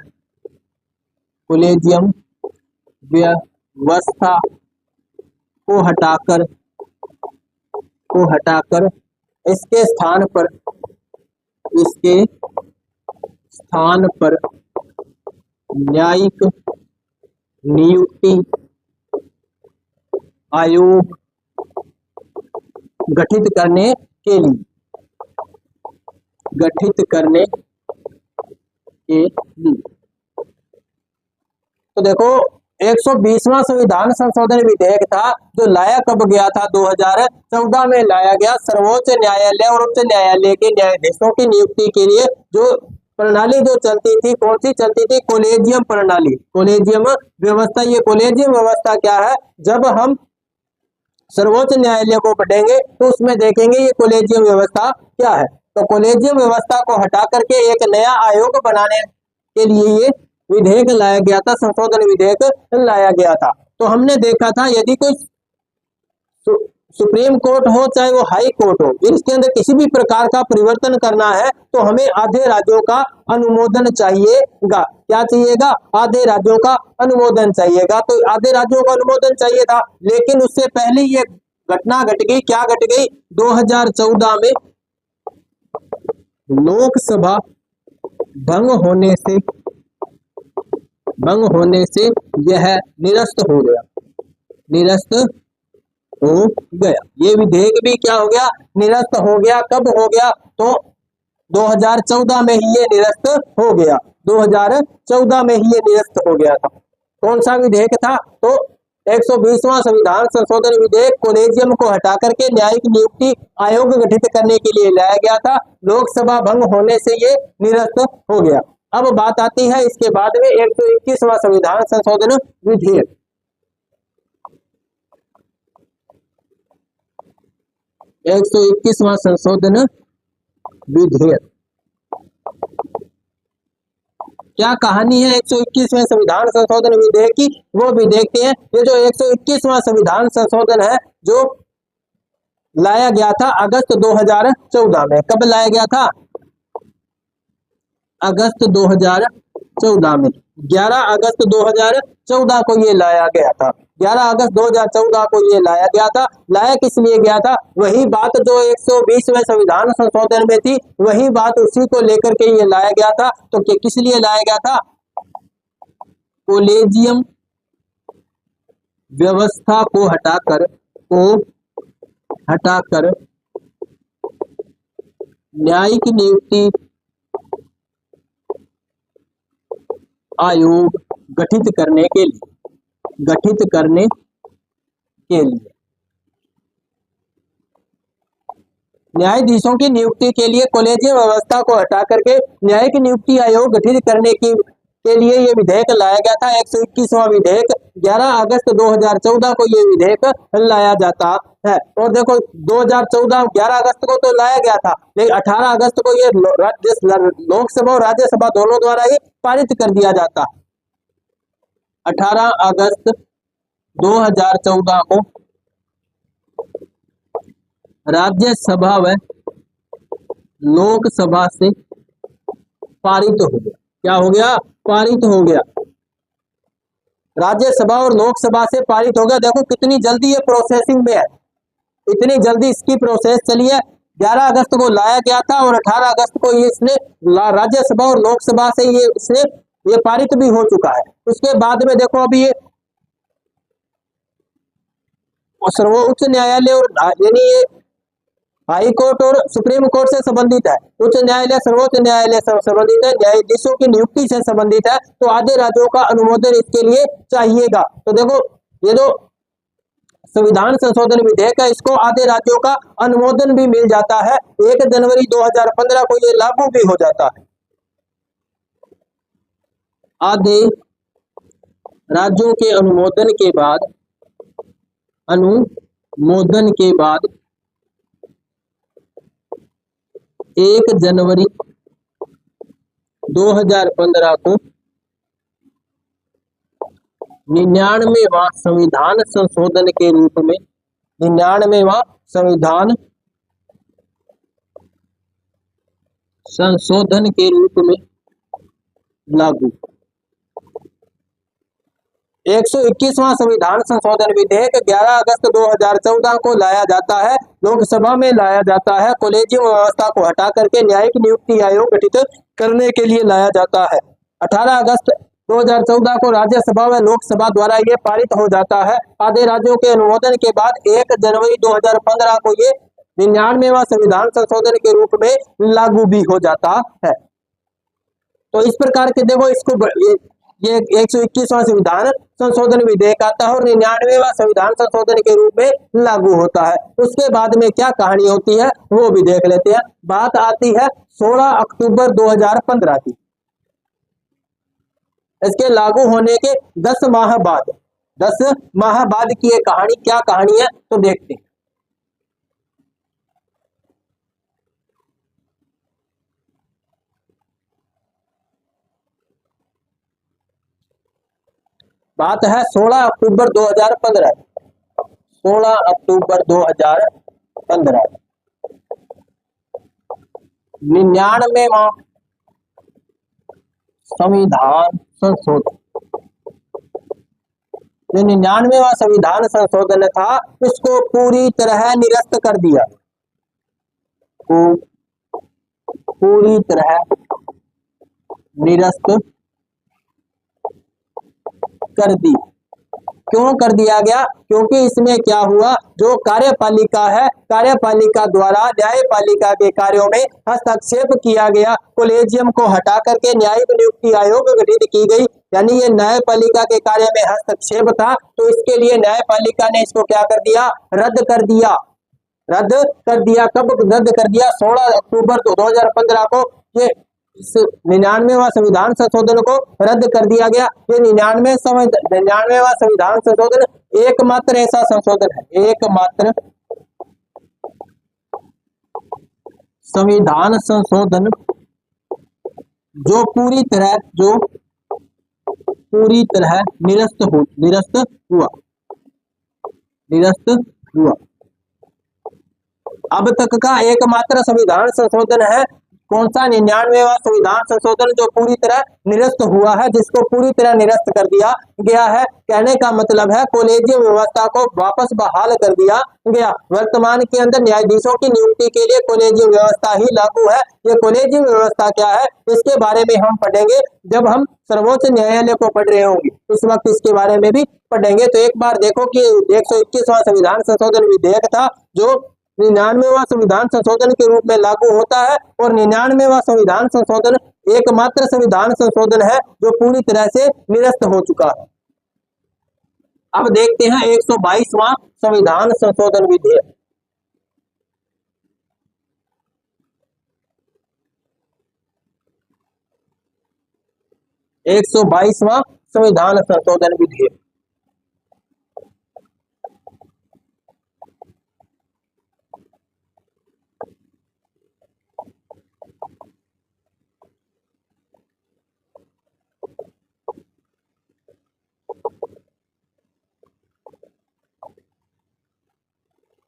कॉलेजियम व्यवस्था को हटाकर इसके स्थान पर न्यायिक नियुक्ति आयोग गठित करने के लिए तो देखो 120वां संविधान संशोधन विधेयक था जो लाया कब गया था, 2014 में लाया गया। सर्वोच्च न्यायालय और उच्च न्यायालय के न्यायाधीशों की नियुक्ति के लिए जो प्रणाली जो चलती थी, कौन सी चलती थी, कॉलेजियम प्रणाली, कॉलेजियम व्यवस्था। ये कॉलेजियम व्यवस्था क्या है, जब हम सर्वोच्च न्यायालय को पढ़ेंगे तो उसमें देखेंगे ये कॉलेजियम व्यवस्था क्या है। तो कॉलेजियम व्यवस्था को हटा करके एक नया आयोग बनाने के लिए ये विधेयक लाया गया था, संशोधन विधेयक लाया गया था। तो हमने देखा था यदि कोई सुप्रीम कोर्ट हो चाहे वो हाई कोर्ट हो, इसके अंदर किसी भी प्रकार का परिवर्तन करना है तो हमें आधे राज्यों का अनुमोदन चाहिएगा। क्या चाहिएगा, आधे राज्यों का अनुमोदन चाहिएगा। तो आधे राज्यों का अनुमोदन चाहिए था, लेकिन उससे पहले ये घटना घट गई। क्या घट गई, 2014 में लोकसभा भंग होने से यह निरस्त हो गया। ये विधेयक भी क्या हो गया, निरस्त हो गया। कब हो गया, तो 2014 में ही ये निरस्त हो गया। 2014 में ही ये निरस्त हो गया था। कौन सा विधेयक था, तो 120वां संविधान संशोधन विधेयक कॉलेजियम को हटा करके न्यायिक नियुक्ति आयोग गठित करने के लिए लाया गया था। लोकसभा भंग होने से ये निरस्त हो गया। अब बात आती है इसके बाद में 121वां संविधान संशोधन विधेयक। 121वां संशोधन विधेयक क्या कहानी है 121वें संविधान संशोधन विधेयक की, वो भी देखते हैं। ये जो 121वां संविधान संशोधन है जो लाया गया था अगस्त 2014 में। कब लाया गया था, अगस्त 2014 में। 11 अगस्त 2014 को ये लाया गया था। 11 अगस्त 2014 को ये लाया गया था। लाया किस लिए गया था, वही बात जो 120वें संविधान संशोधन में थी, वही बात उसी को लेकर के ये लाया गया था। तो किस लिए लाया गया था, कॉलेजियम व्यवस्था को हटाकर न्यायिक नियुक्ति आयोग गठित करने के लिए न्यायाधीशों की नियुक्ति के लिए कॉलेजियम व्यवस्था को हटा करके न्यायिक नियुक्ति आयोग गठित करने के लिए ये विधेयक लाया गया था। 121वां विधेयक 11 अगस्त 2014 को ये विधेयक लाया जाता है। और देखो 2014 11 अगस्त को तो लाया गया था, लेकिन 18 अगस्त को ये लोकसभा और राज्यसभा दोनों द्वारा ही पारित कर दिया जाता। 18 अगस्त 2014 को राज्यसभा व लोकसभा से पारित हो गया। क्या हो गया? पारित हो गया। राज्यसभा और लोकसभा से पारित हो गया। देखो कितनी जल्दी ये प्रोसेसिंग में है, इतनी जल्दी इसकी प्रोसेस चली है। 11 अगस्त को लाया गया था और 18 अगस्त को ये इसने राज्यसभा और लोकसभा से ये पारित भी हो चुका है। उसके बाद में देखो अभी ये सर्वोच्च न्यायालय और यानी ये हाई कोर्ट और सुप्रीम कोर्ट से संबंधित है, उच्च न्यायालय सर्वोच्च न्यायालय से संबंधित है, न्यायाधीशों की नियुक्ति से संबंधित है, तो आधे राज्यों का अनुमोदन इसके लिए चाहिएगा। तो देखो ये जो संविधान संशोधन विधेयक है इसको आधे राज्यों का अनुमोदन भी मिल जाता है। 1 जनवरी 2015 को ये लागू भी हो जाता है। आधे राज्यों के अनुमोदन के बाद 1 जनवरी 2015 को 99वां संविधान संशोधन के रूप में 99वां संविधान संशोधन के रूप में लागू। 121वां संविधान संशोधन विधेयक 11 अगस्त 2014 को लाया जाता है, लोकसभा में लाया जाता है, कॉलेजियम व्यवस्था को हटा करके न्यायिक नियुक्ति आयोग गठित करने के लिए लाया जाता है। 18 अगस्त 2014 को राज्यसभा व लोकसभा द्वारा ये पारित हो जाता है। आधे राज्यों के अनुमोदन के बाद 1 जनवरी 2015 को ये 99वां संविधान संशोधन के रूप में लागू भी हो जाता है। तो इस प्रकार के देखो इसको ये 121वां संविधान संशोधन विधेयक आता है और 99वां संविधान संशोधन के रूप में लागू होता है। उसके बाद में क्या कहानी होती है वो भी देख लेते हैं। बात आती है 16 अक्टूबर 2015 की। इसके लागू होने के 10 माह बाद की ये कहानी क्या कहानी है तो देखते हैं। बात है 16 अक्टूबर 2015। 16 अक्टूबर 2015 99वां संविधान संशोधन। जो 99वां संविधान संशोधन था उसको पूरी तरह निरस्त कर दिया, पूरी तरह निरस्त कर दी। क्यों कर दिया गया? क्योंकि इसमें क्या हुआ, जो कार्यपालिका है, कार्यपालिका द्वारा न्यायपालिका के कार्यों में हस्तक्षेप किया गया। कॉलेजियम को हटा करके न्यायिक नियुक्ति आयोग गठित की गई, यानी ये न्यायपालिका के कार्य में हस्तक्षेप था, तो इसके लिए न्यायपालिका ने इसको क्या कर दिया? रद्द कर दिया। कब रद्द कर दिया? 16 अक्टूबर 2015 को ये 99वां संविधान संशोधन को रद्द कर दिया गया। ये 99वां संविधान संशोधन एकमात्र ऐसा संशोधन है, एकमात्र संविधान संशोधन जो पूरी तरह निरस्त हुआ। अब तक का एकमात्र संविधान संशोधन है कौन सा? 99वां संविधान संशोधन जो पूरी तरह निरस्त हुआ है, जिसको पूरी तरह निरस्त कर दिया गया है। कहने का मतलब है कॉलेजियम व्यवस्था को वापस बहाल कर दिया गया। वर्तमान के अंदर न्यायाधीशों की नियुक्ति के लिए कॉलेजियम व्यवस्था ही लागू है। ये कॉलेजियम व्यवस्था क्या है इसके बारे में हम पढ़ेंगे जब हम सर्वोच्च न्यायालय को पढ़ रहे होंगे, उस वक्त इसके बारे में भी पढ़ेंगे। तो एक बार देखो कि 121वां संविधान संशोधन विधेयक था जो 99वां संविधान संशोधन के रूप में लागू होता है। और 99वां संविधान संशोधन एकमात्र संविधान संशोधन है जो पूरी तरह से निरस्त हो चुका है। अब देखते हैं 122वां संविधान संशोधन विधेयक। एक 122वां संविधान संशोधन विधेयक।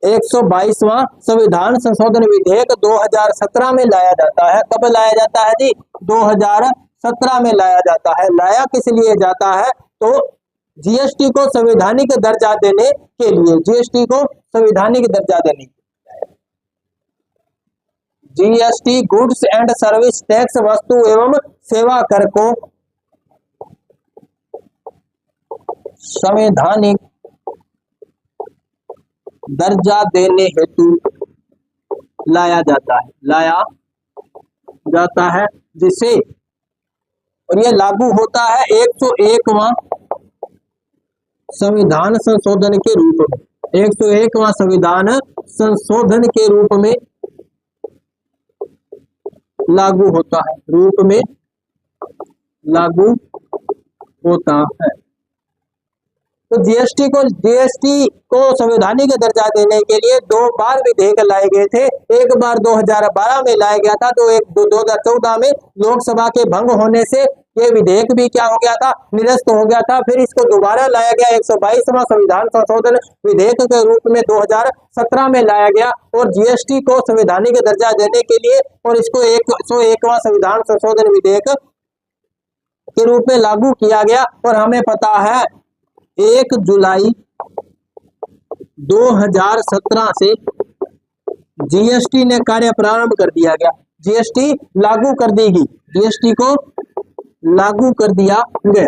एक 122वां संविधान संशोधन विधेयक 2017 में लाया जाता है। कब लाया जाता है जी? 2017 में लाया जाता है। लाया किस लिए जाता है? तो जीएसटी को संवैधानिक दर्जा देने के लिए, जीएसटी को संवैधानिक दर्जा देने, GST goods and service tax वस्तु एवं सेवा कर को संवैधानिक दर्जा देने हेतु लाया जाता है जिसे, और यह लागू होता है 101वां संविधान संशोधन के रूप में, 101वां संविधान संशोधन के रूप में लागू होता है, रूप में लागू होता है। तो जीएसटी को संवैधानिक दर्जा देने के लिए 2 बार विधेयक लाए गए थे। एक बार 2012 में लाया गया था, तो 2014 में लोकसभा के भंग होने से ये विधेयक भी क्या हो गया था? निरस्त हो गया था। फिर इसको दोबारा लाया गया 122वां संविधान संशोधन विधेयक के रूप में 2017 में लाया गया, और जीएसटी को संवैधानिक दर्जा देने के लिए और इसको 101वां संविधान संशोधन विधेयक के रूप में लागू किया गया। और हमें पता है 1 जुलाई 2017 से जीएसटी ने कार्य प्रारंभ कर दिया गया, जीएसटी लागू कर दी गई, जीएसटी को लागू कर दिया गया।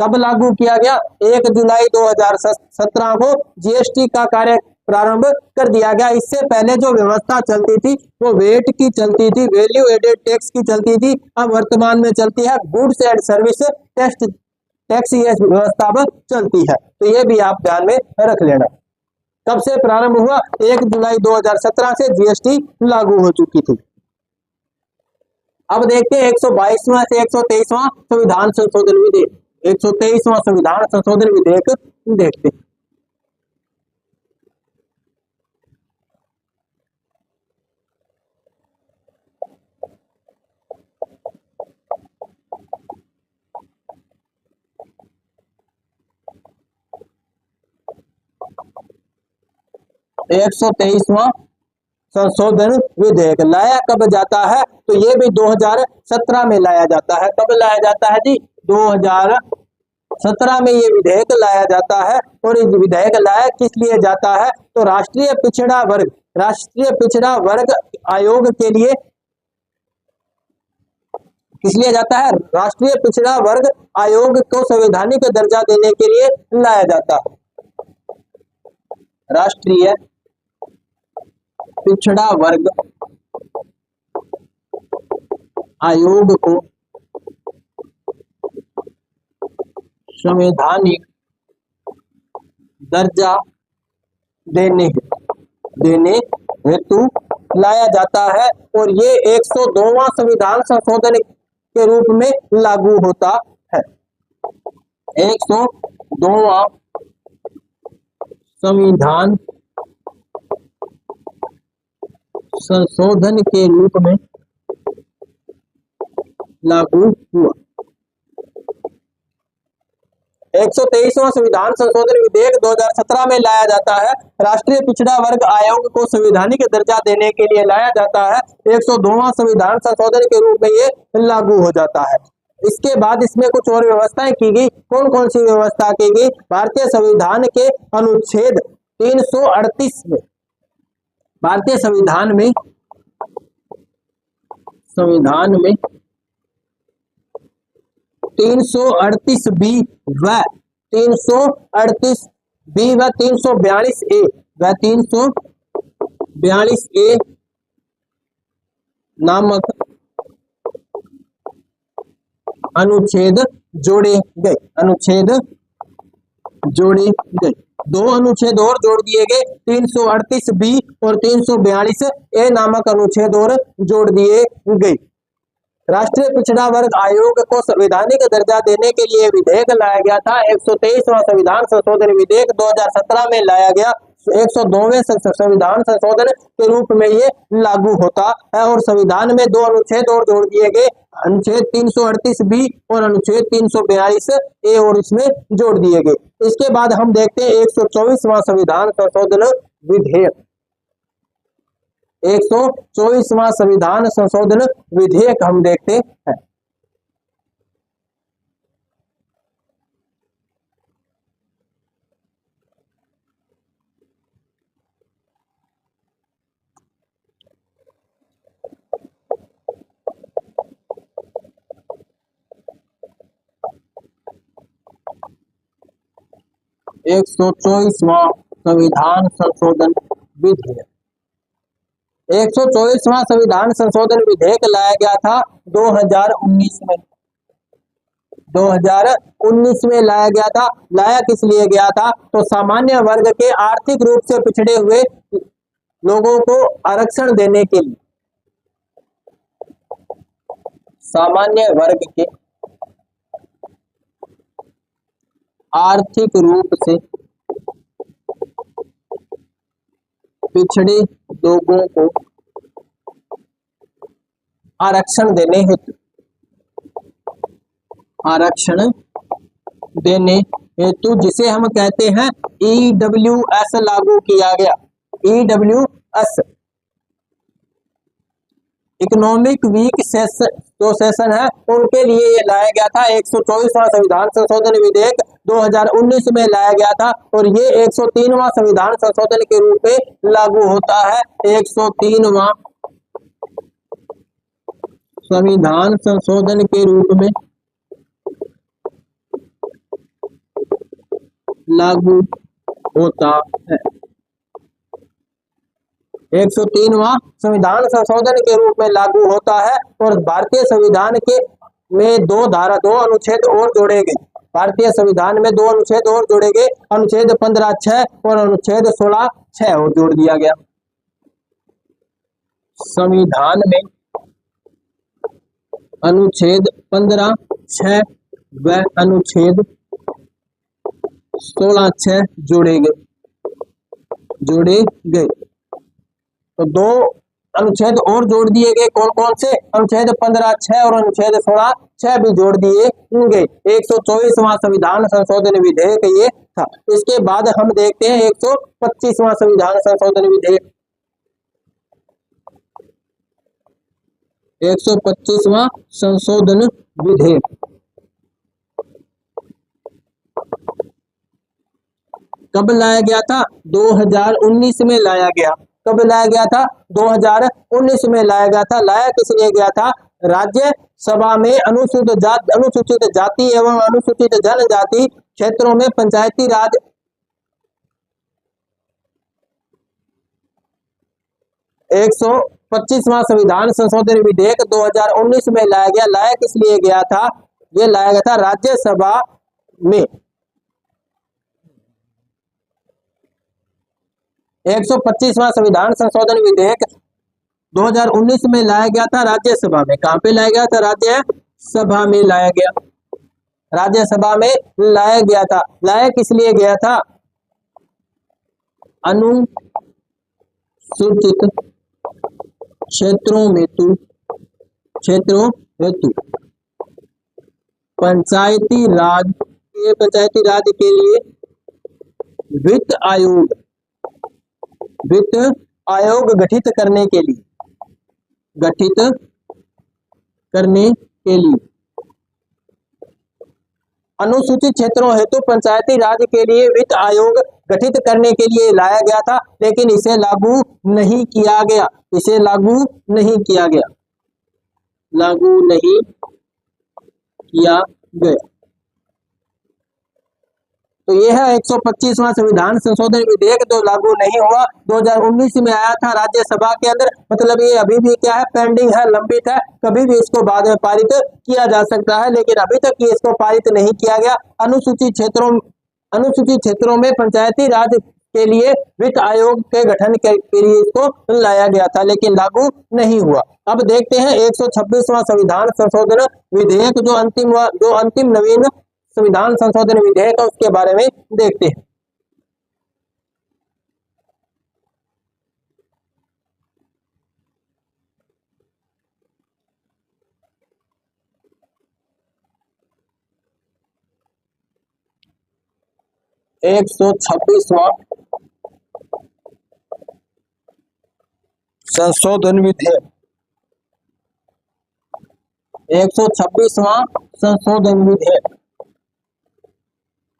कब लागू किया गया? 1 जुलाई 2017 को जीएसटी का कार्य प्रारंभ कर दिया गया। इससे पहले जो व्यवस्था चलती थी वो वेट की चलती थी, वैल्यू एडेड टैक्स की चलती थी। अब वर्तमान में चलती है गुड्स एंड सर्विस टैक्स, ये व्यवस्था अब चलती है। तो ये भी आप ध्यान में रख लेना। कब से प्रारंभ हुआ? 1 जुलाई 2017 से जीएसटी लागू हो चुकी थी। अब देखते हैं 122वां से 123वां संविधान संशोधन विधेयक, 123वां संविधान संशोधन विधेयक देखते हैं। एक 123वां संशोधन विधेयक लाया कब जाता है? तो ये भी 2017 में लाया जाता है। कब लाया जाता है जी? 2017 में ये विधेयक लाया जाता है। और इस विधेयक लाया किस लिए जाता है? तो राष्ट्रीय पिछड़ा वर्ग आयोग के लिए, किस लिए जाता है? राष्ट्रीय पिछड़ा वर्ग आयोग को संवैधानिक दर्जा देने के लिए लाया जाता है। राष्ट्रीय पिछड़ा वर्ग आयोग को संवैधानिक दर्जा देने हेतु लाया जाता है। और ये 102वां संविधान संशोधन के रूप में लागू होता है। 102वां संविधान संशोधन के रूप में लागू हुआ। 123वां संविधान संशोधन विधेयक 2017 में लाया जाता है। राष्ट्रीय पिछड़ा वर्ग आयोग को संवैधानिक दर्जा देने के लिए लाया जाता है। 102वां संविधान संशोधन के रूप में ये लागू हो जाता है। इसके बाद इसमें कुछ और व्यवस्थाएं की गई। कौन कौन सी व्यवस्था की गई? भारतीय संविधान के अनुच्छेद 338 में, भारतीय संविधान में 338 बी व 338 बी व 342A व 342A नामक अनुच्छेद जोड़े गए। अनुच्छेद जोड़े गए। दो अनुच्छेद और जोड़ दिए गए, 338B और 342A नामक अनुच्छेद और जोड़ दिए गए। राष्ट्रीय पिछड़ा वर्ग आयोग को संवैधानिक दर्जा देने के लिए विधेयक लाया गया था। 123वां संविधान संशोधन विधेयक 2017 में लाया गया। 102वें संविधान संशोधन के रूप में ये लागू होता है और संविधान में दो अनुच्छेद और जोड़ दिए गए, अनुच्छेद 338B और अनुच्छेद 342A और इसमें जोड़ दिए गए। इसके बाद हम देखते हैं 124वां संविधान संशोधन विधेयक। 124वां संविधान संशोधन विधेयक हम देखते हैं। एक 124वां संविधान संशोधन विधेयक। 124वां संविधान संशोधन विधेयक लाया गया था 2019 में। 2019 में लाया गया था। लाया किस लिए गया था? तो सामान्य वर्ग के आर्थिक रूप से पिछड़े हुए लोगों को आरक्षण देने के लिए। सामान्य वर्ग के आर्थिक रूप से पिछड़े लोगों को आरक्षण देने हेतु जिसे हम कहते हैं EWS लागू किया गया। EWS इकोनॉमिक वीक जो सेशन है उनके लिए ये लाया गया था। 124वां संविधान संशोधन विधेयक 2019 में लाया गया था और ये 103वां संविधान संशोधन के रूप में लागू होता है। 103वां संविधान संशोधन के रूप में लागू होता है। 103वां संविधान संशोधन के रूप में लागू होता है और भारतीय संविधान के में दो अनुच्छेद और जोड़े गए। भारतीय संविधान में दो अनुच्छेद और जोड़े गए, अनुच्छेद 15(6) और अनुच्छेद 16(6) और जोड़ दिया गया। संविधान में अनुच्छेद 15(6) व अनुच्छेद 16(6) जोड़े गए। तो दो अनुच्छेद और जोड़ दिए गए। कौन कौन से? अनुच्छेद 15(6) और अनुच्छेद 16(6) भी जोड़ दिए गए। 124वां संविधान संशोधन विधेयक ये था। इसके बाद हम देखते हैं 125वां संविधान संशोधन विधेयक। 125वां संशोधन विधेयक कब लाया गया था? 2019 में लाया गया। कब लाया गया था? 2019 में लाया गया था। लाया किस लिए गया था? राज्य सभा में अनुसूचित जाति एवं अनुसूचित जनजाति क्षेत्रों में पंचायती राज 125वां संविधान संशोधन विधेयक 2019 में लाया गया। लाया किस लिए गया था? ये लाया गया था राज्यसभा में। 125वां संविधान संशोधन विधेयक 2019 में लाया गया था राज्यसभा में। कहां पे लाया गया था? राज्यसभा में लाया गया। राज्यसभा में लाया गया था। लाया किस लिए गया था? अनुसूचित क्षेत्रों हेतु पंचायती राज के लिए वित्त आयोग गठित करने के लिए अनुसूचित क्षेत्रों हेतु पंचायती राज के लिए वित्त आयोग गठित करने के लिए लाया गया था, लेकिन इसे लागू नहीं किया गया। तो ये है 125वां संविधान संशोधन विधेयक जो लागू नहीं हुआ, 2019 में आया था राज्यसभा के अंदर। मतलब ये अभी भी क्या है, पेंडिंग है, लंबित है, कभी भी इसको बाद में पारित किया जा सकता है, लेकिन अभी तक ये इसको पारित नहीं किया गया। अनुसूचित क्षेत्रों में पंचायती राज के लिए वित्त आयोग के गठन के लिए इसको लाया गया था, लेकिन लागू नहीं हुआ। अब देखते हैं 126वां संविधान संशोधन विधेयक जो अंतिम नवीन संविधान संशोधन विधेयक है उसके बारे में देखते हैं। एक 126वां संशोधन विधेयक, 126वां संशोधन विधेयक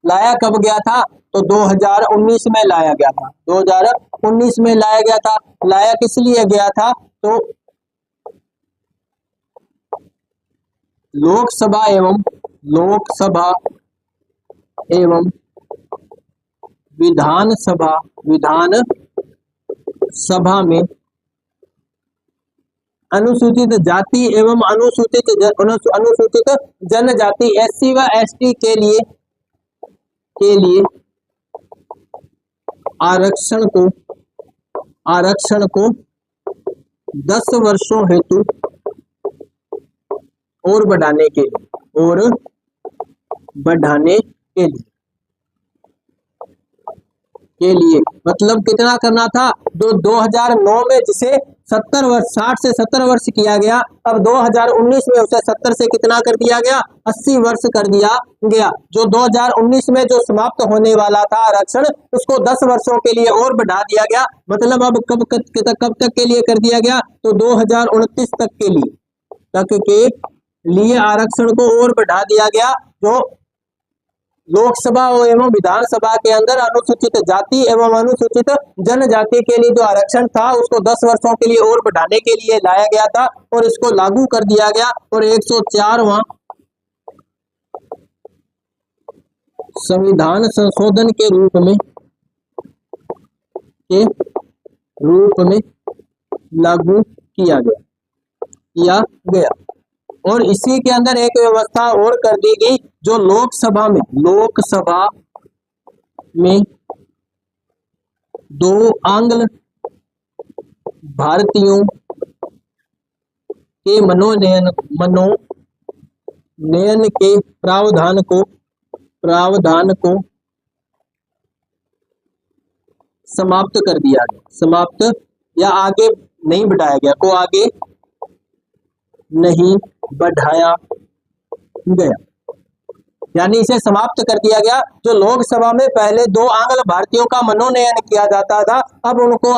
लाया कब गया था? तो 2019 में लाया गया था, 2019 में लाया गया था। लाया किस लिए गया था? तो लोकसभा एवं विधानसभा में अनुसूचित जाति एवं अनुसूचित जनजाति SC व ST के लिए आरक्षण को 10 वर्षों हेतु और बढ़ाने के लिए मतलब कितना करना था? 2009 में जिसे 60 से 70 वर्ष किया गया, अब 2019 में उसे 70 से कितना कर दिया गया? 80 वर्ष कर दिया गया। जो 2019 में जो समाप्त होने वाला था आरक्षण, उसको 10 वर्षों के लिए और बढ़ा दिया गया। मतलब अब कब तक के लिए कर दिया गया? तो 2029 तक के लिए आरक्षण को और बढ़ा दिया गया। जो लोकसभा एवं विधानसभा के अंदर अनुसूचित जाति एवं अनुसूचित जनजाति के लिए जो आरक्षण था उसको 10 वर्षों के लिए और बढ़ाने के लिए लाया गया था और इसको लागू कर दिया गया। और 104वां संविधान संशोधन के रूप में लागू किया गया। और इसी के अंदर एक व्यवस्था और कर दी गई, जो लोकसभा में 2 आंग्ल भारतीयों के मनोनयन के प्रावधान को समाप्त कर दिया गया। समाप्त या आगे नहीं बढ़ाया गया, को आगे नहीं बढ़ाया गया, यानी इसे समाप्त कर दिया गया। जो लोकसभा में पहले 2 आंग्ल भारतीयों का मनोनयन किया जाता था, अब उनको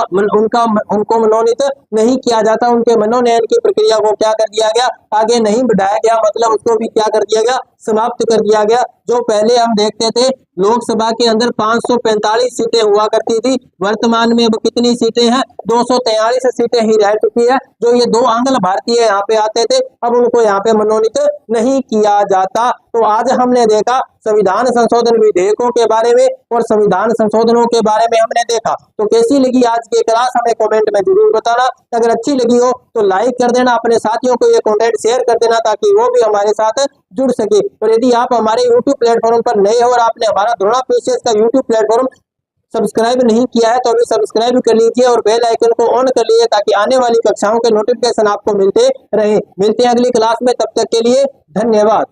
मनोनीत नहीं किया जाता। उनके मनोनयन की प्रक्रिया को क्या कर दिया गया? आगे नहीं बढ़ाया गया, मतलब उसको भी क्या कर दिया गया? समाप्त कर दिया गया। जो पहले हम देखते थे लोकसभा के अंदर 545 सीटें हुआ करती थी, वर्तमान में अब कितनी सीटें हैं? 243 सीटें ही रह चुकी है। जो ये 2 आंग्ल भारतीय यहाँ पे आते थे, अब उनको यहाँ पे मनोनीत नहीं किया जाता। तो आज हमने देखा संविधान संशोधन विधेयकों के बारे में और संविधान संशोधनों के बारे में हमने देखा। तो कैसी लगी आज की क्लास हमें कमेंट में जरूर बताना। अगर अच्छी लगी हो तो लाइक कर देना, अपने साथियों को ये कंटेंट शेयर कर देना ताकि वो भी हमारे साथ जुड़ सके। और यदि आप हमारे YouTube प्लेटफॉर्म पर नए हो और आपने हमारा द्रोणा पीसीएस का YouTube प्लेटफॉर्म सब्सक्राइब नहीं किया है तो अभी सब्सक्राइब कर लीजिए और बेल आइकन को ऑन कर लीजिए ताकि आने वाली कक्षाओं के नोटिफिकेशन आपको मिलते रहे। मिलते हैं अगली क्लास में, तब तक के लिए धन्यवाद।